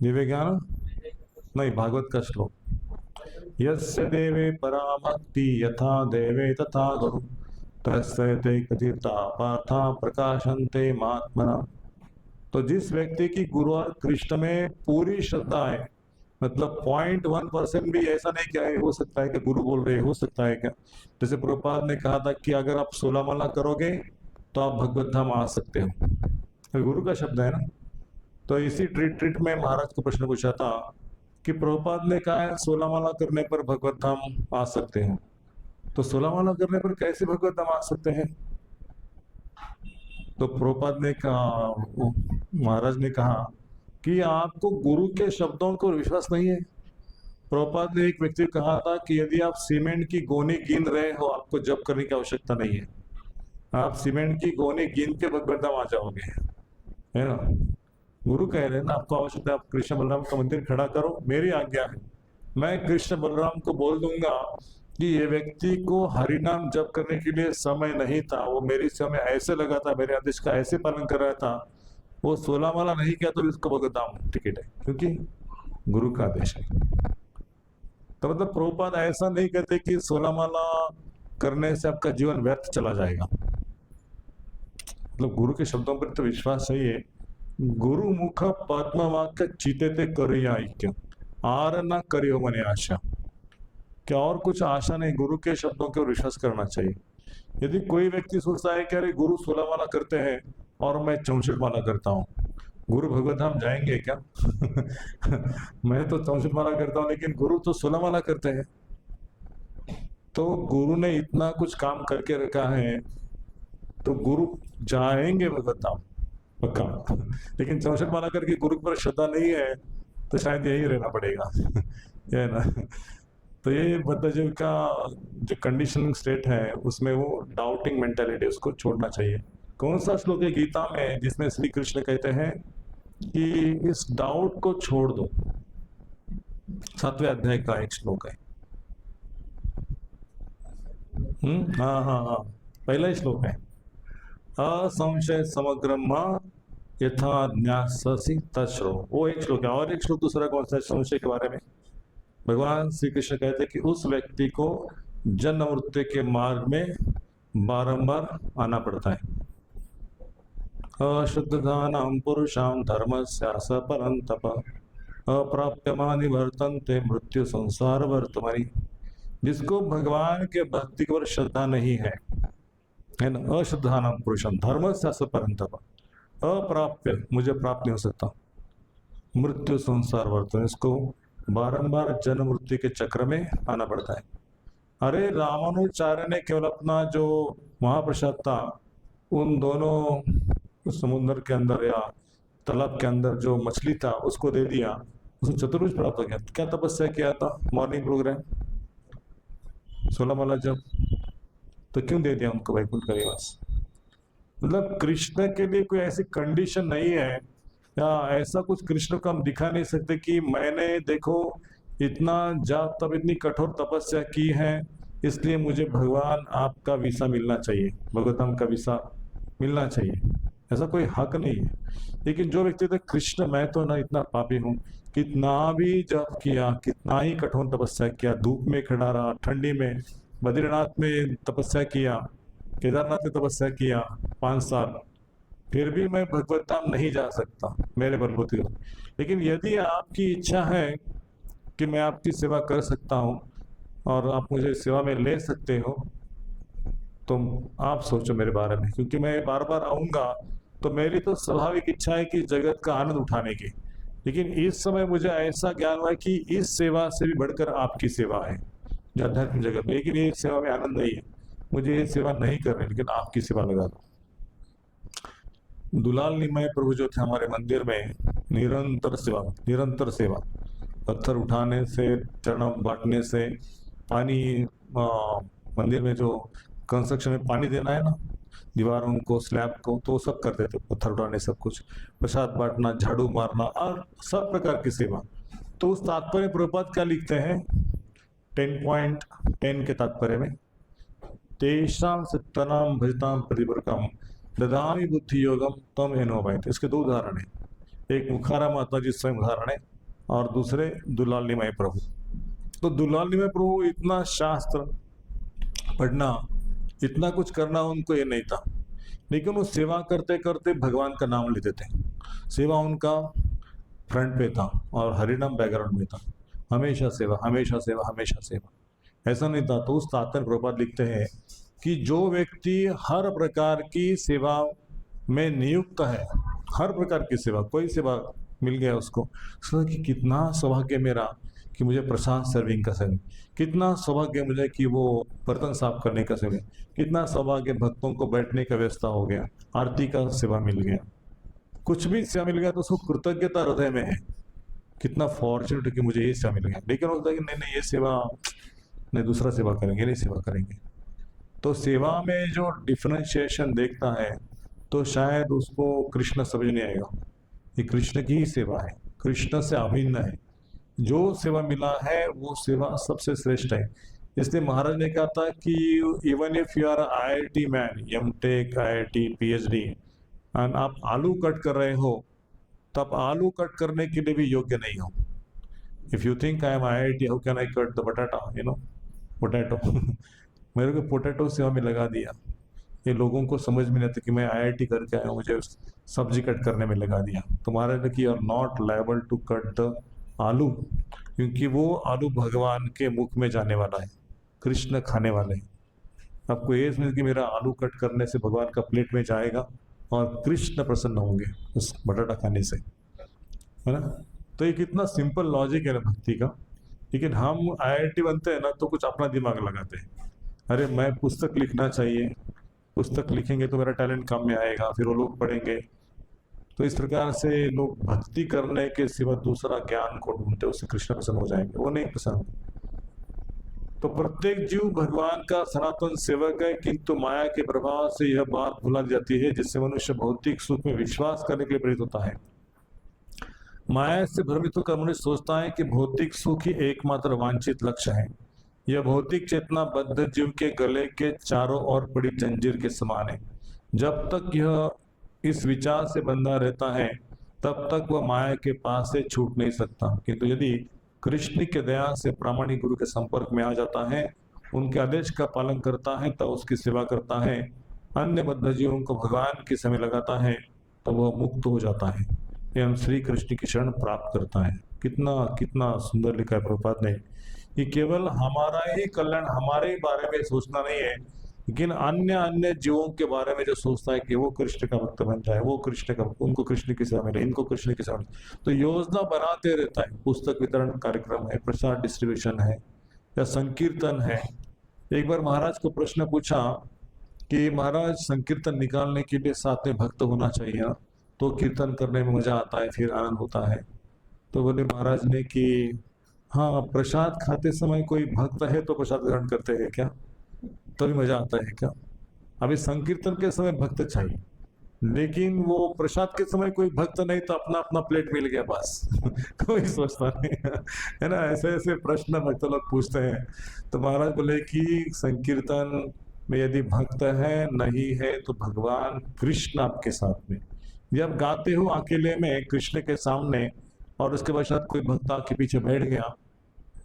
Speaker 1: दिव्य ज्ञान नहीं, भागवत का श्लोक। यस्य देवे पराभक्ति यथा देवे तथा गुरु, तस्य ते कथिता पार्था प्रकाशन्ते महात्मना। तो जिस व्यक्ति की गुरु और कृष्ण में पूरी श्रद्धा है, मतलब 0.1% भी ऐसा नहीं क्या हो सकता है कि गुरु बोल रहे, हो सकता है क्या? जैसे प्रभुपाद ने कहा था कि अगर आप 16 माला करोगे तो आप भगवत धाम आ सकते हो, तो गुरु का शब्द है ना। तो इसी ट्रीट में महाराज को प्रश्न पूछा था कि प्रभुपाद ने कहा है 16 माला करने पर भगवत धाम आ सकते हैं, तो 16 माला करने पर कैसे भगवत धाम आ सकते हैं? तो प्रभुपाद ने कहा, महाराज ने कहा कि आपको गुरु के शब्दों को विश्वास नहीं है। प्रभुपाद ने एक व्यक्ति को कहा था कि यदि आप सीमेंट की गोनी गिन रहे हो, आपको जप करने की आवश्यकता नहीं है, आप सीमेंट की गोनी गिन के भगवत धाम आ जाओगे, है ना। गुरु कह रहे हैं ना, आपको आवश्यकता है आप कृष्ण बलराम का मंदिर खड़ा करो, मेरी आज्ञा है। मैं कृष्ण बलराम को बोल दूंगा कि ये व्यक्ति को हरिनाम जप करने के लिए समय नहीं था, वो मेरी सेवा में ऐसे लगा था, मेरे आदेश का ऐसे पालन कर रहा था, वो 16 माला नहीं किया तो इसको भगवत धाम टिकट है, क्योंकि गुरु का आदेश है। तो मतलब प्रभुपाद ऐसा नहीं कहते कि 16 माला करने से आपका जीवन व्यर्थ चला जाएगा। मतलब गुरु के शब्दों पर तो विश्वास चाहिए। गुरु मुख पद्म वाक्य चीते ते करिया ऐक्य, आर न करियो मने आशा। क्या और कुछ आशा नहीं, गुरु के शब्दों के ऊपर विश्वास करना चाहिए। यदि कोई व्यक्ति सोचता है कि अरे गुरु 16 माला करते हैं और मैं 64 माला करता हूँ, गुरु भगवत धाम जाएंगे क्या? मैं तो 64 माला करता हूँ, लेकिन गुरु तो 16 माला करते हैं। तो गुरु ने इतना कुछ काम करके रखा है, तो गुरु जाएंगे भगवत धाम पक्का। लेकिन 64 माला करके गुरु पर श्रद्धा नहीं है, तो शायद यही रहना पड़ेगा, है ना। तो ये बद्धजीव का जो कंडीशनिंग स्टेट है, उसमें वो डाउटिंग मेंटालिटी, उसको छोड़ना चाहिए। कौन सा श्लोक है गीता में जिसमें श्री कृष्ण कहते हैं कि इस डाउट को छोड़ दो? 7वें अध्याय का एक श्लोक है। हाँ हाँ हाँ, पहला ही श्लोक है, असंशय समग्रमा यथा न्याससि तच्छ्रो। वो एक श्लोक है। और एक श्लोक दूसरा कौन सा संशय के बारे में? भगवान श्री कृष्ण कहते हैं कि उस व्यक्ति को जन्म मृत्यु के मार्ग में बारंबार आना पड़ता है। अशुद्धधानां पुरुषां धर्मस्यास परन्तप, अप्राप्यमानि वर्तन्ते मृत्यु संसार वर्तमनि। जिसको भगवान के भक्ति पर श्रद्धा नहीं है ना, अशुद्धधानां पुरुषां धर्मस्यास परन्तप, अप्राप्य, मुझे प्राप्त नहीं हो सकता, मृत्यु संसार वर्तमनि, इसको बारंबार जन्म मृत्यु के चक्र में आना पड़ता है। अरे रामानुचार्य ने केवल अपना जो महाप्रसाद था उन दोनों उस समुद्र के अंदर या तालाब के अंदर जो मछली था उसको दे दिया, उसे चतुर्भुज प्राप्त हो गया। क्या तपस्या किया था? मॉर्निंग प्रोग्राम 16 माला जब, तो क्यों दे दिया उनको वैकुंठ का निवास? मतलब कृष्ण के लिए कोई ऐसी कंडीशन नहीं है या ऐसा कुछ कृष्ण को हम दिखा नहीं सकते कि मैंने देखो इतना जाप तब इतनी कठोर तपस्या की है, इसलिए मुझे भगवान आपका वीसा मिलना चाहिए, भगवतम का वीसा मिलना चाहिए। ऐसा कोई हक नहीं है। लेकिन जो व्यक्ति कहते कृष्ण मैं तो ना इतना पापी हूँ, कितना भी जप किया, कितना ही कठोर तपस्या किया, धूप में खड़ा रहा, ठंडी में, बद्रीनाथ में तपस्या किया, केदारनाथ में तपस्या किया 5 साल, फिर भी मैं भगवत धाम नहीं जा सकता मेरे बलबूते हो। लेकिन यदि आपकी इच्छा है कि मैं आपकी सेवा कर सकता हूँ और आप मुझे सेवा में ले सकते हो, तो आप सोचो मेरे बारे में, क्योंकि मैं बार बार आऊंगा। तो मेरी तो स्वाभाविक इच्छा है कि जगत का आनंद उठाने की, लेकिन इस समय मुझे ऐसा ज्ञान हुआ कि इस सेवा से भी बढ़कर आपकी सेवा है जो आध्यात्मिक जगत में। लेकिन ये सेवा में आनंद नहीं है, मुझे ये सेवा नहीं करनी, लेकिन आपकी सेवा लगा दो। दुलाल निमाय प्रभु जो थे हमारे मंदिर में, निरंतर सेवा, पत्थर उठाने से, चरण बांटने से, पानी मंदिर में जो कंस्ट्रक्शन में पानी देना है ना, दीवारों को, स्लैब को, तो सब करते थे, पत्थर उठाने, सब कुछ, प्रसाद बांटना, झाड़ू मारना और सब प्रकार की सेवा। तो उस तात्पर्य प्रभुपाद क्या लिखते हैं 10.10 के तात्पर्य में, तेषां सत्तानां भजतां प्रतिवर्गम ददामि बुद्धि योगम तम एनोवायत। इसके 2 उदाहरण हैं, एक मुखारा माता जी स्वयं उदाहरण है और दूसरे दुलाल निमाय प्रभु। तो दुलाल निमाय प्रभु इतना शास्त्र पढ़ना, इतना कुछ करना उनको ये नहीं था, लेकिन वो सेवा करते करते भगवान का नाम लेते थे। सेवा उनका फ्रंट पे था और हरिनाम बैकग्राउंड में था, हमेशा सेवा, हमेशा सेवा, हमेशा सेवा, ऐसा नहीं था। तो उस तात्पर्य प्रभुपाद लिखते हैं कि जो व्यक्ति हर प्रकार की सेवा में नियुक्त है, हर प्रकार की सेवा, कोई सेवा मिल गया उसको, कि कितना सौभाग्य मेरा कि मुझे प्रसाद सर्विंग का सेवा, कितना सौभाग्य मुझे कि वो बर्तन साफ करने का सेवा, कितना सौभाग्य भक्तों को बैठने का व्यवस्था हो गया, आरती का सेवा मिल गया, कुछ भी सेवा मिल गया तो उसको कृतज्ञता हृदय में है, कितना फॉर्चुनेट कि मुझे ये सेवा मिल गया। लेकिन होता है कि नहीं नहीं ये सेवा नहीं, दूसरा सेवा करेंगे, नहीं सेवा करेंगे। तो सेवा में जो डिफरेंशिएशन देखता है तो शायद उसको कृष्ण समझ नहीं आएगा। ये कृष्ण की ही सेवा है, कृष्ण से अभिन्न है, जो सेवा मिला है वो सेवा सबसे श्रेष्ठ है। इसलिए महाराज ने कहा था कि even if you are IIT man, MTech, IIT, PhD, and आप आलू कट कर रहे हो, तब आलू कट करने के लिए भी योग्य नहीं हो। If you think I am IIT, how can I cut the बटाटा, यू नो, पोटैटो मेरे को पोटैटो सेवा में लगा दिया। ये लोगों को समझ में नहीं आता कि मैं IIT करके आया हूँ, मुझे सब्जी कट करने में लगा दिया। तो महाराज ने कि you are not liable to cut the aloo, क्योंकि वो आलू भगवान के मुख में जाने वाला है, कृष्ण खाने वाले हैं। आपको ये समझ कि मेरा आलू कट करने से भगवान का प्लेट में जाएगा और कृष्ण प्रसन्न होंगे उस बटाटा खाने से, है ना। तो ये कितना सिंपल लॉजिक है ना भक्ति का। लेकिन हम IIT बनते हैं ना तो कुछ अपना दिमाग लगाते हैं, अरे मैं पुस्तक लिखना चाहिए, पुस्तक लिखेंगे तो मेरा टैलेंट काम में आएगा, फिर वो लोग पढ़ेंगे। तो इस प्रकार से लोग भक्ति करने के सिवा दूसरा ज्ञान को ढूंढते, उससे कृष्ण प्रसन्न हो जाएंगे, वो नहीं प्रसन्न। तो प्रत्येक जीव भगवान का सनातन सेवक है, किंतु माया के प्रभाव से यह बात भुला जाती है, जिससे मनुष्य भौतिक सुख में विश्वास करने के लिए प्रेरित होता है। माया से भ्रमित होकर मनुष्य सोचता है कि भौतिक सुख ही एकमात्र वांछित लक्ष्य है। यह भौतिक चेतना बद्ध जीव के गले के चारों ओर पड़ी जंजीर के समान है। जब तक यह इस विचार से बंधा रहता है तब तक वह माया के पास से छूट नहीं सकता, किंतु यदि कृष्ण के दया से प्रामाणिक गुरु के संपर्क में आ जाता है, उनके आदेश का पालन करता है, तब उसकी सेवा करता है, अन्य बद्ध जीवों को भगवान की समय लगाता है, तो वह मुक्त हो जाता है एवं श्री कृष्ण की शरण प्राप्त करता है। कितना कितना सुंदर लिखा है प्रभुपाद ने। ये केवल हमारा ही कल्याण, हमारे ही बारे में सोचना नहीं है, लेकिन अन्य अन्य जीवों के बारे में जो सोचता है कि वो कृष्ण का भक्त बन जाए, वो कृष्ण का, उनको कृष्ण की सेवा मिले, इनको कृष्ण की सेवा मिले, तो योजना बनाते रहता है। पुस्तक वितरण कार्यक्रम है, प्रसाद डिस्ट्रीब्यूशन है, या संकीर्तन है। एक बार महाराज को प्रश्न पूछा कि महाराज संकीर्तन निकालने के लिए साथ में भक्त होना चाहिए ना, तो कीर्तन करने में मजा आता है, फिर आनंद होता है। तो बोले महाराज ने कि हाँ, प्रसाद खाते समय कोई भक्त है तो प्रसाद ग्रहण करते हैं क्या, तभी मजा आता है क्या? अभी संकीर्तन के समय भक्त चाहिए, लेकिन वो प्रसाद के समय कोई भक्त नहीं तो अपना अपना प्लेट मिल गया बस कोई सोचता नहीं है ना। ऐसे ऐसे प्रश्न भक्त लोग पूछते हैं। तो महाराज बोले कि संकीर्तन में यदि भक्त है नहीं है तो भगवान कृष्ण आपके साथ में, जब गाते हो अकेले में कृष्ण के सामने और उसके पश्चात कोई भक्त आपके पीछे बैठ गया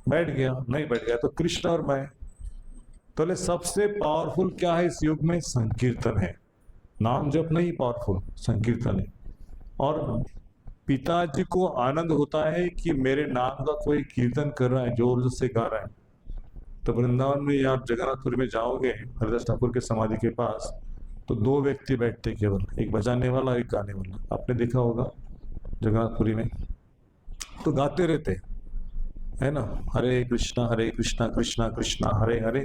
Speaker 1: नहीं बैठ गया तो कृष्ण और मैं। तो बोले सबसे पावरफुल क्या है इस युग में? संकीर्तन है। नाम जप नहीं पावरफुल, संकीर्तन है। और पिताजी को आनंद होता है कि मेरे नाम का कोई कीर्तन कर रहा है, जोर से गा रहा है। तो वृंदावन में आप जगन्नाथपुरी में जाओगे हरिदास ठाकुर के समाधि के पास, तो दो व्यक्ति बैठते केवल, एक बजाने वाला एक गाने वाला। आपने देखा होगा जगन्नाथपुरी में, तो गाते रहते है ना, हरे कृष्णा कृष्णा कृष्णा हरे हरे,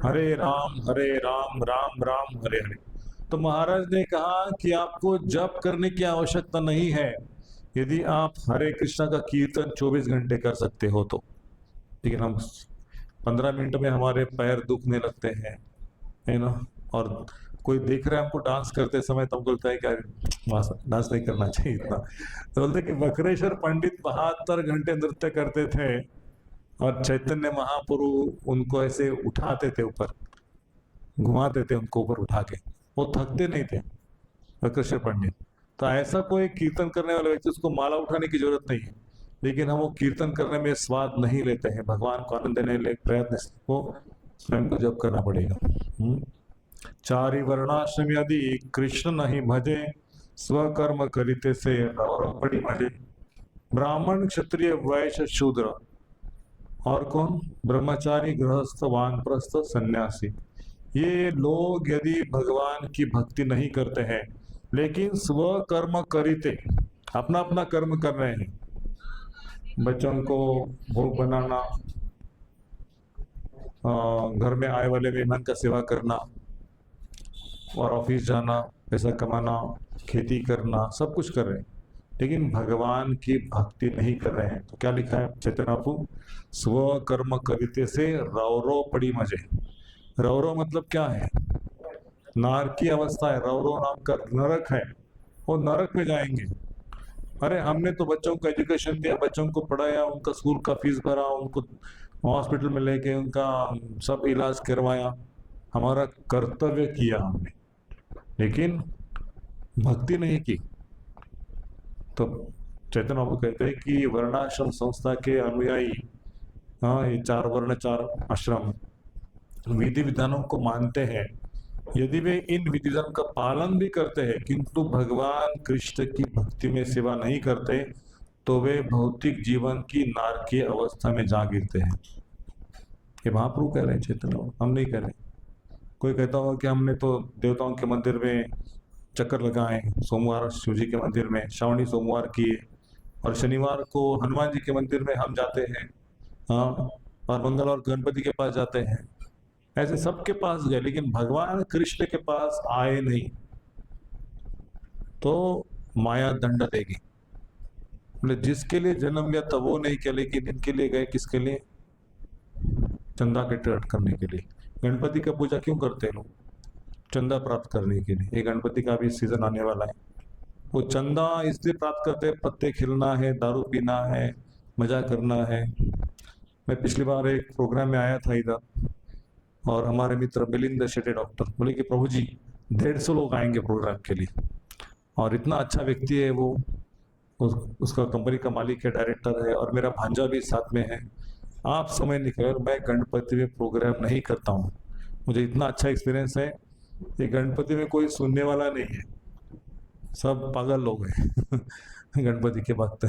Speaker 1: हरे राम राम राम हरे हरे। तो महाराज ने कहा कि आपको जप करने की आवश्यकता नहीं है, यदि आप हरे कृष्णा का कीर्तन 24 घंटे कर सकते हो तो। लेकिन हम 15 मिनट में हमारे पैर दुखने लगते हैं, है ना, और कोई देख रहा है हमको डांस करते समय तो हमको लगता है कि डांस नहीं करना चाहिए इतना। तो बोलते कि बकरेश्वर पंडित 72 घंटे नृत्य करते थे और चैतन्य महाप्रभु उनको ऐसे उठाते थे ऊपर, घुमाते थे उनको ऊपर उठा के, वो थकते नहीं थे बकरेश्वर पंडित। तो ऐसा कोई कीर्तन करने वाला व्यक्ति, उसको माला उठाने की जरूरत नहीं है, लेकिन हम वो कीर्तन करने में स्वाद नहीं लेते हैं, भगवान को आनंद देने के प्रयत्न को स्वयं को जप करना पड़ेगा। चारि वर्णाश्रम यदि कृष्ण नहीं भजे, स्वकर्म करिते से बड़ी मजे। ब्राह्मण क्षत्रिय वैश्य शूद्र और कौन? ब्रह्मचारी गृहस्थ वानप्रस्थ सन्यासी। ये लोग यदि भगवान की भक्ति नहीं करते हैं, लेकिन स्वकर्म करिते, अपना अपना कर्म कर रहे हैं, बच्चों को भोग बनाना, घर में आए वाले मेहमान का सेवा करना, और ऑफिस जाना, पैसा कमाना, खेती करना, सब कुछ कर रहे हैं, लेकिन भगवान की भक्ति नहीं कर रहे हैं। तो क्या लिखा है चैतन्य प्रभु? स्व कर्म करिते से रौरो पड़ी मजे। रौरो मतलब क्या है? नार की अवस्था है, रौरो नाम का नरक है, वो नरक में जाएंगे। अरे हमने तो बच्चों को एजुकेशन दिया, बच्चों को पढ़ाया, उनका स्कूल का फीस भरा, उनको हॉस्पिटल में लेके उनका सब इलाज करवाया, हमारा कर्तव्य किया हमने, लेकिन भक्ति नहीं की। तो चैतन्य बाबू कहते हैं कि वर्णाश्रम संस्था के अनुयायी, हाँ, ये 4 वर्ण 4 आश्रम विधि विधानों को मानते हैं, यदि वे इन विधि विधानों का पालन भी करते हैं किंतु भगवान कृष्ण की भक्ति में सेवा नहीं करते, तो वे भौतिक जीवन की नारकीय अवस्था में जा गिरते हैं। ये महाप्रभु कह रहे हैं, चैतन्य बाबू, हम नहीं कह रहे। कोई कहता होगा कि हमने तो देवताओं के मंदिर में चक्कर लगाए, सोमवार शिव जी के मंदिर में श्रावणी सोमवार किए, और शनिवार को हनुमान जी के मंदिर में हम जाते हैं, हाँ, और मंगलवार गणपति के पास जाते हैं। ऐसे सबके पास गए, लेकिन भगवान कृष्ण के पास आए नहीं, तो माया दंड देगी। बोले जिसके लिए जन्म लिया था वो नहीं किया, लेकिन इनके लिए गए, किसके लिए? चंदा इकट्ठा करने के लिए। गणपति का पूजा क्यों करते हैं लोग? चंदा प्राप्त करने के लिए। ये गणपति का भी सीजन आने वाला है, वो चंदा इसलिए प्राप्त करते हैं, पत्ते खिलना है, दारू पीना है, मजा करना है। मैं पिछली बार एक प्रोग्राम में आया था इधर, और हमारे मित्र मिलिंद शेट्टी डॉक्टर बोले कि प्रभु जी 150 लोग आएंगे प्रोग्राम के लिए, और इतना अच्छा व्यक्ति है वो, उसका कंपनी का मालिक है, डायरेक्टर है, और मेरा भांजा भी साथ में है। आप समय निकाल, मैं गणपति में प्रोग्राम नहीं करता हूँ, मुझे इतना अच्छा एक्सपीरियंस है, ये गणपति में कोई सुनने वाला नहीं है, सब पागल लोग हैं गणपति के भक्त।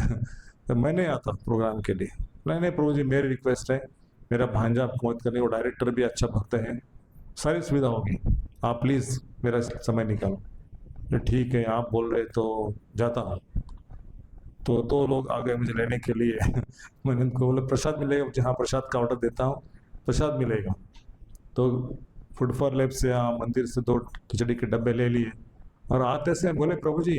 Speaker 1: तो मैं नहीं आता प्रोग्राम के लिए। नहीं प्रभु जी, मेरी रिक्वेस्ट है, मेरा भांजा आपको मत करने, वो डायरेक्टर भी अच्छा भक्त है, सारी सुविधा होगी, आप प्लीज मेरा समय निकालो। ठीक है, आप बोल रहे तो जाता हूँ। तो लोग आ गए मुझे लेने के लिए मैंने उनको बोला प्रसाद मिलेगा? हाँ, प्रसाद का ऑर्डर देता हूँ, प्रसाद मिलेगा। तो फूड फॉर लैब से यहाँ मंदिर से 2 खिचड़ी के डब्बे ले लिए और आते से बोले प्रभु जी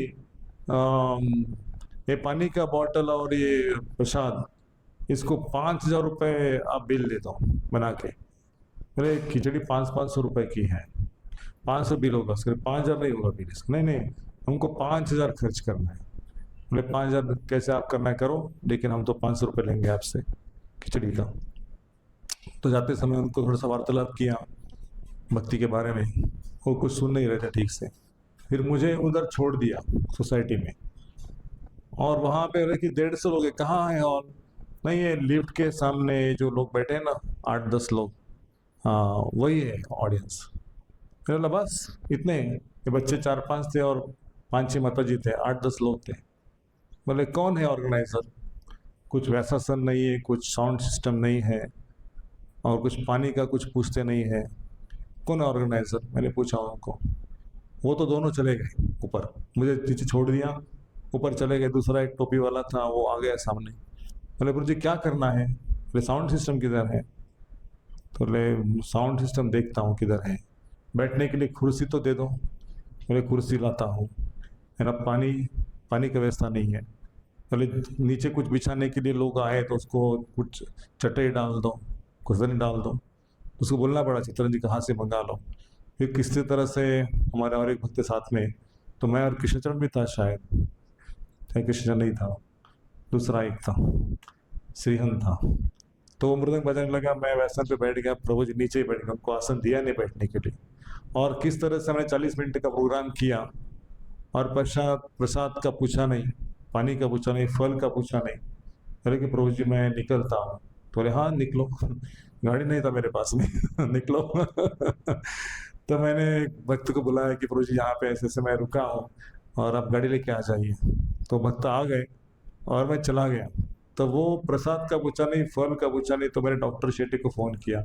Speaker 1: ये पानी का बॉटल और ये प्रसाद इसको 5,000 रुपये आप बिल दे दो बना के। बोले खिचड़ी 500 रुपये की है, 500 बिल होगा, सिर्फ 5,000 नहीं होगा बिल इसका। नहीं नहीं, हमको 5,000 खर्च करना है। बोले 5,000 कैसे आप करना है करो, लेकिन हम तो 500 रुपये लेंगे आपसे खिचड़ी का। तो जाते समय उनको थोड़ा सा वार्तालाप किया भक्ति के बारे में, वो कुछ सुन नहीं रहे थे ठीक से। फिर मुझे उधर छोड़ दिया सोसाइटी में, और वहाँ पे रहे कि 150 लोग है, कहाँ है हॉल? नहीं, ये लिफ्ट के सामने जो लोग बैठे हैं ना 8-10 लोग, हाँ वही है ऑडियंस। फिर बोला बस इतने, ये बच्चे 4-5 थे और 5-6 माता जी थे, 8-10 लोग थे। बोले कौन है ऑर्गेनाइजर? कुछ वैसा सन नहीं है, कुछ साउंड सिस्टम नहीं है और कुछ पानी का कुछ पूछते नहीं है। कौन है ऑर्गेनाइजर? मैंने पूछा उनको। वो तो दोनों चले गए ऊपर, मुझे नीचे छोड़ दिया, ऊपर चले गए। दूसरा एक टोपी वाला था वो आ गया सामने। बोले गुरु जी क्या करना है? बोले साउंड सिस्टम किधर है? तो बोले साउंड सिस्टम देखता हूँ किधर है, बैठने के लिए कुर्सी तो दे दो। बोले कुर्सी लाता हूँ, मेरा पानी की व्यवस्था नहीं है। बोले नीचे कुछ बिछाने के लिए लोग आए तो उसको कुछ चटाई डाल दो, कुर्सी डाल दो। उसको बोलना पड़ा चित्रंजी कहाँ से मंगा लो। फिर किसी तरह से हमारे और एक भक्त साथ में, तो मैं और कृष्णचरण भी था शायद, कृष्णचरण नहीं था, दूसरा एक था, श्रीहन था। तो वो मृदंग बजाने लगा, मैं वैसन पे बैठ गया, प्रभु जी नीचे ही बैठ गया, उनको आसन दिया नहीं बैठने के लिए। और किस तरह से हमने 40 मिनट का प्रोग्राम किया और प्रसाद का पूछा नहीं, पानी का पूछा नहीं, फल का पूछा नहीं। बोले कि प्रभु जी मैं निकलता हूँ। तो बोले हाँ निकलो गाड़ी नहीं था मेरे पास में निकलो तो मैंने भक्त को बुलाया कि प्रभु जी यहाँ पे ऐसे ऐसे मैं रुका हूँ और आप गाड़ी लेके आ जाइए। तो भक्त आ गए और मैं चला गया। तो वो प्रसाद का पूछा नहीं, फल का पूछा नहीं। तो मैंने डॉक्टर शेट्टी को फ़ोन किया,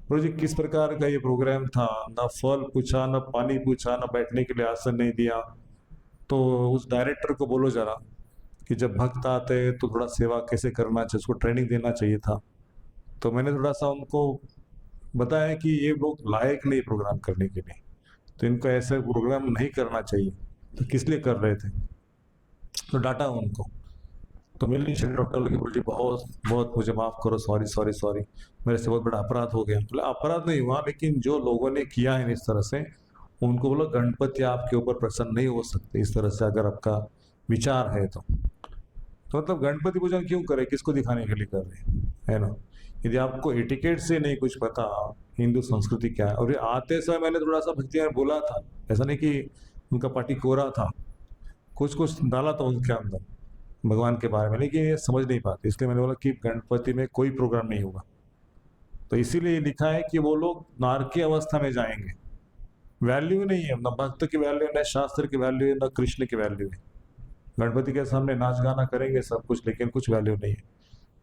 Speaker 1: प्रभु जी किस प्रकार का ये प्रोग्राम था, ना फल पूछा, ना पानी पूछा, ना बैठने के लिए आसन नहीं दिया। तो उस डायरेक्टर को बोलो जरा कि जब भक्त आते हैं तो थोड़ा सेवा कैसे करना चाहिए, उसको ट्रेनिंग देना चाहिए था। तो मैंने थोड़ा सा उनको बताया कि ये लोग लायक नहीं प्रोग्राम करने के लिए, तो इनको ऐसे प्रोग्राम नहीं करना चाहिए। तो किस लिए कर रहे थे, तो डांटा उनको। तो मिलनी चाहिए डॉक्टर लगे, बोले बहुत बहुत मुझे माफ़ करो, सॉरी सॉरी सॉरी, मेरे से बहुत बड़ा अपराध हो गया। बोले अपराध नहीं हुआ, लेकिन जो लोगों ने किया है इस तरह से उनको बोलो गणपति आपके ऊपर प्रसन्न नहीं हो सकते इस तरह से, अगर आपका विचार है तो मतलब गणपति पूजन क्यों करे, किसको दिखाने के लिए कर रहे है ना। यदि आपको एटिकेट से नहीं कुछ पता हिंदू संस्कृति क्या है। और ये आते समय मैंने थोड़ा सा भक्ति में बोला था, ऐसा नहीं कि उनका पार्टी कोरा था, कुछ कुछ डाला था उनके अंदर भगवान के बारे में, लेकिन ये समझ नहीं पाते। इसलिए मैंने बोला कि गणपति में कोई प्रोग्राम नहीं होगा। तो इसीलिए लिखा है कि वो लोग नारकी अवस्था में जाएंगे। वैल्यू नहीं है, न भक्त की वैल्यू, न शास्त्र की वैल्यू है, न कृष्ण की वैल्यू है। गणपति के सामने नाच गाना करेंगे सब कुछ, लेकिन कुछ वैल्यू नहीं है।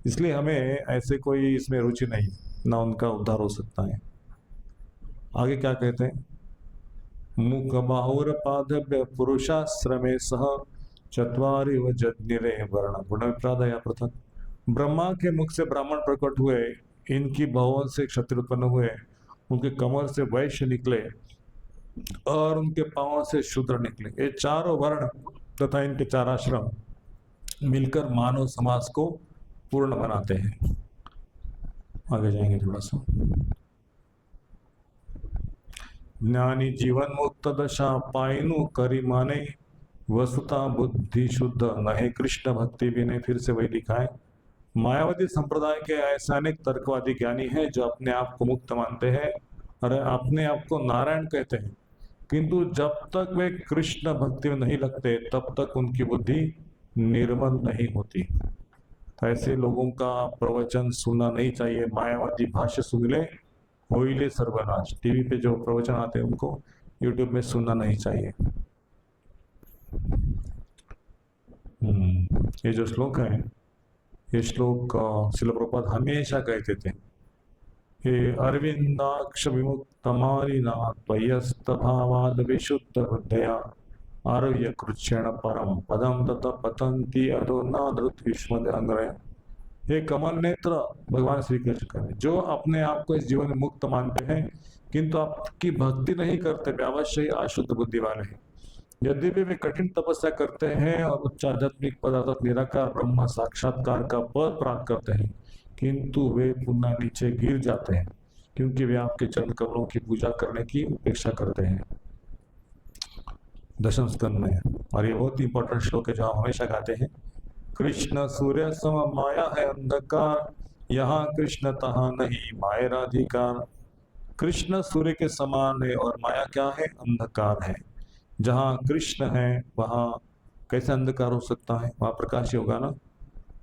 Speaker 1: इसलिए हमें ऐसे कोई इसमें रुचि नहीं, ना उनका उद्धार हो सकता है। आगे क्या कहते हैं, मुख बाहुर पादव्य पुरुषाश्रमे सह चत्वारि व जज्ञिरे वर्ण गुण विप्रादया पृथक। ब्रह्मा के मुख से ब्राह्मण प्रकट हुए, इनकी भवन से क्षत्रिय उत्पन्न हुए, उनके कमर से वैश्य निकले और उनके पांव से शूद्र निकले। ये चारों वर्ण तथा इनके 4 आश्रम मिलकर मानव समाज को पूर्ण बनाते हैं। आगे जाएंगे थोड़ा सा। ज्ञानी जीवन मुक्त दशा पाइनु करी माने, वसुता बुद्धि शुद्ध नहे कृष्ण भक्ति भी नहीं। फिर से वही लिखा है, मायावादी संप्रदाय के ऐसे अनेक तर्कवादी ज्ञानी हैं जो अपने आप को मुक्त मानते हैं और अपने आप को नारायण कहते हैं, किंतु जब तक वे कृष्ण भक्ति में नहीं लगते तब तक उनकी बुद्धि निर्मल नहीं होती। तो ऐसे लोगों का प्रवचन सुनना नहीं चाहिए। मायावादी भाष्य सुन ले होइले सर्वनाश। टीवी पे जो प्रवचन आते हैं उनको यूट्यूब में सुनना नहीं चाहिए। ये जो श्लोक है, ये श्लोक श्रील प्रभुपाद हमेशा कहते थे, हे अरविंदाक्ष विमुक्त मारिनाथ त्वयस्त भावाद विशुद्ध बुद्धया आरोग्य कृच्छेण परम पदम तथा पतंती अधो नादृत विश्व अंग्रह। हे कमल नेत्र भगवान श्री कृष्ण कहे, जो अपने आप को इस जीवन में मुक्त मानते हैं किंतु आपकी भक्ति नहीं करते, वे अवश्य ही अशुद्ध बुद्धि वाले हैं। यद्यपि वे कठिन तपस्या करते हैं और उच्च आध्यात्मिक पद अर्थात निराकार ब्रह्म साक्षात्कार का पद प्राप्त करते हैं, किंतु वे पुनः नीचे गिर जाते हैं, क्योंकि वे आपके चरण कमलों की पूजा करने की उपेक्षा करते हैं। दशम स्कंद में, और ये बहुत इंपॉर्टेंट श्लोक है जो हम हमेशा गाते हैं। कृष्ण सूर्य सम माया है अंधकार, यहाँ कृष्ण तहाँ नहीं मायराधिकार। कृष्ण सूर्य के समान है और माया क्या है? अंधकार है। जहाँ कृष्ण है वहाँ कैसे अंधकार हो सकता है? वहाँ प्रकाश ही होगा ना।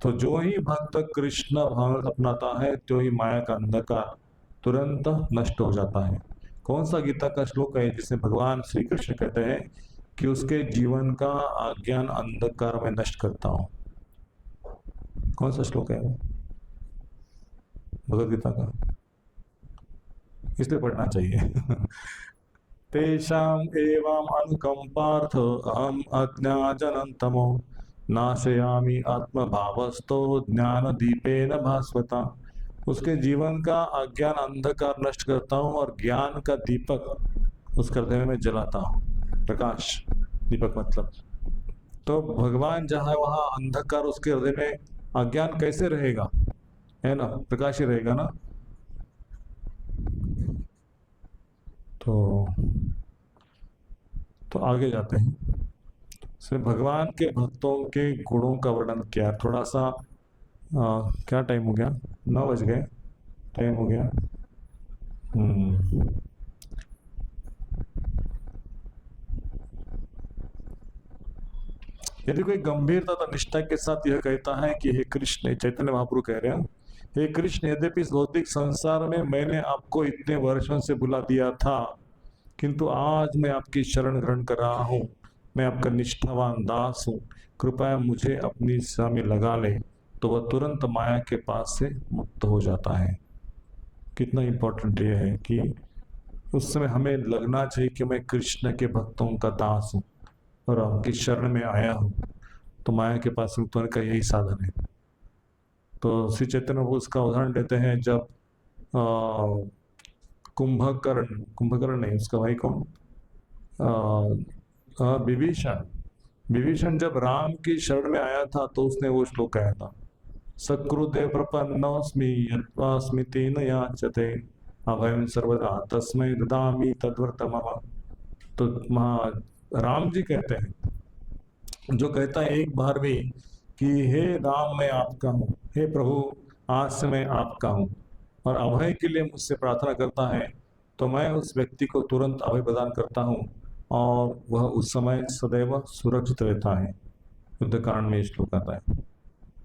Speaker 1: तो जो ही भक्त कृष्ण भाव अपनाता है तो ही माया का अंधकार तुरंत नष्ट हो जाता है। कौन सा गीता का श्लोक है जिसमें भगवान श्री कृष्ण कहते हैं कि उसके जीवन का अज्ञान अंधकार में नष्ट करता हूं? कौन सा श्लोक है वो भगवद गीता का? इसलिए पढ़ना चाहिए। तेषाम एवं अनुकंपार्थ अहम अज्ञानजनं तमो नाशयामि आत्मभावस्तो ज्ञान दीपेन भास्वता। उसके जीवन का अज्ञान अंधकार नष्ट करता हूँ और ज्ञान का दीपक उसके हृदय में जलाता हूँ। प्रकाश दीपक मतलब, तो भगवान जहाँ वहाँ अंधकार उसके हृदय में, अज्ञान कैसे रहेगा? है ना, प्रकाश ही रहेगा ना। तो आगे जाते हैं। सिर्फ भगवान के भक्तों के गुणों का वर्णन किया। थोड़ा सा क्या टाइम हो गया? 9 बज गए, टाइम हो गया। यदि कोई गंभीरता तथा निष्ठा के साथ यह कहता है कि हे कृष्ण, चैतन्य महाप्रभु कह रहे हैं, हे कृष्ण, यद्यपि इस भौतिक संसार में मैंने आपको इतने वर्षों से बुला दिया था, किंतु आज मैं आपकी शरण ग्रहण कर रहा हूँ, मैं आपका निष्ठावान दास हूँ, कृपया मुझे अपनी सेवा में लगा ले, तो वह तुरंत माया के पास से मुक्त हो जाता है। कितना इम्पोर्टेंट ये है कि उस समय हमें लगना चाहिए कि मैं कृष्ण के भक्तों का दास हूँ और आपकी शरण में आया हूँ, तो माया के पास मुक्त होने का यही साधन है। तो श्री चैतन्य वो उसका उदाहरण देते हैं, जब कुंभकर्ण नहीं, उसका भाई कौन, विभीषण जब राम की शरण में आया था तो उसने वो श्लोक कहा था, सकृदेव प्रपन्नोऽस्मि यत्त्वास्मि तेन याचते अभयं सर्वदा तस्मै ददामि तद्व्रत मम। तो राम जी कहते हैं, जो कहता है एक बार भी कि हे राम मैं आपका हूँ, हे प्रभु आज से मैं आपका हूँ, और अभय के लिए मुझसे प्रार्थना करता है, तो मैं उस व्यक्ति को तुरंत अभय प्रदान करता हूँ और वह उस समय सदैव सुरक्षित रहता है। युद्ध कारण में श्लोक आता है।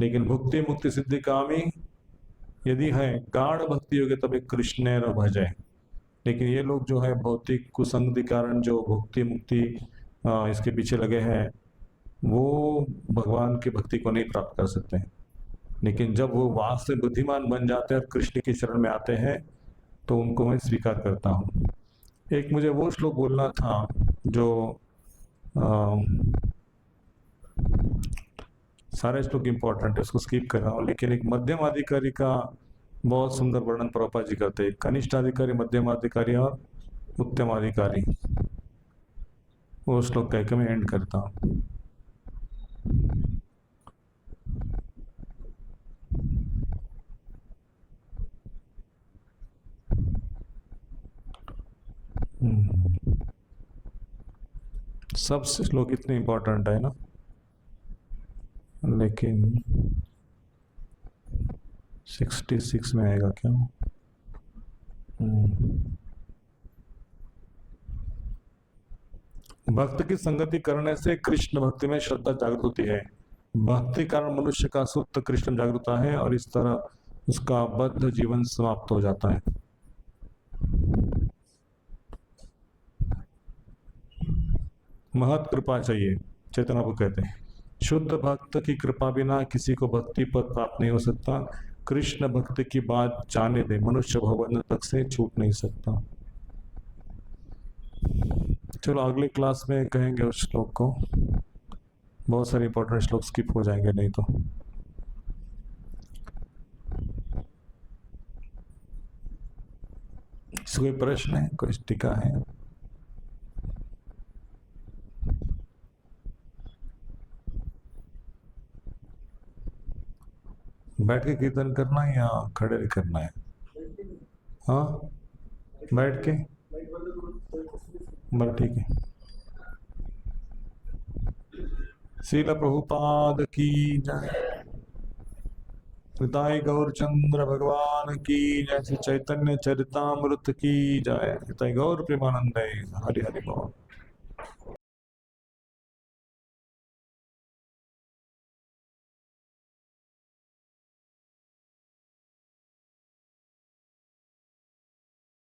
Speaker 1: लेकिन भुक्ति मुक्ति सिद्धि कामी यदि है, गाढ़ भक्ति योग्य तब कृष्ण भजय। लेकिन ये लोग जो है भौतिक कुसंग के कारण जो भुक्ति मुक्ति इसके पीछे लगे हैं, वो भगवान की भक्ति को नहीं प्राप्त कर सकते हैं। लेकिन जब वो वास्तव बुद्धिमान बन जाते हैं और कृष्ण की शरण में आते हैं, तो उनको मैं स्वीकार करता हूँ। एक मुझे वो श्लोक बोलना था जो सारे श्लोक इंपॉर्टेंट है, उसको स्किप कर रहा हूँ, लेकिन एक मध्यम अधिकारी का बहुत सुंदर वर्णन प्रभुपाद जी करते हैं। कनिष्ठ अधिकारी, मध्यम अधिकारी और उत्तम अधिकारी, वो श्लोक कह के मैं एंड करता हूँ। सबसे श्लोक इतने इंपॉर्टेंट है ना, लेकिन 66 में आएगा क्या? भक्त की संगति करने से कृष्ण भक्ति में श्रद्धा जागृत होती है। भक्ति कारण मनुष्य का सुप्त कृष्ण जागृत होता है और इस तरह उसका बद्ध जीवन समाप्त हो जाता है। महत कृपा चाहिए, चैतन्य बाबू कहते हैं, शुद्ध भक्त की कृपा बिना किसी को भक्ति पद प्राप्त नहीं हो सकता। कृष्ण भक्ति की बात जाने दे, मनुष्य भवन तक से छूट नहीं सकता। चलो अगली क्लास में कहेंगे उस श्लोक को, बहुत सारे इंपॉर्टेंट श्लोक स्किप हो जाएंगे नहीं तो। इससे कोई प्रश्न है, कोई टीका है? बैठ के कीर्तन करना है या खड़े करना है? हाँ, बैठ के, बस ठीक है। श्रील प्रभुपाद की जय। निताई गौरचंद्र भगवान की जय। श्री चैतन्य चरितामृत की जय। निताई गौर प्रेमानंद। हरि हरि बोल।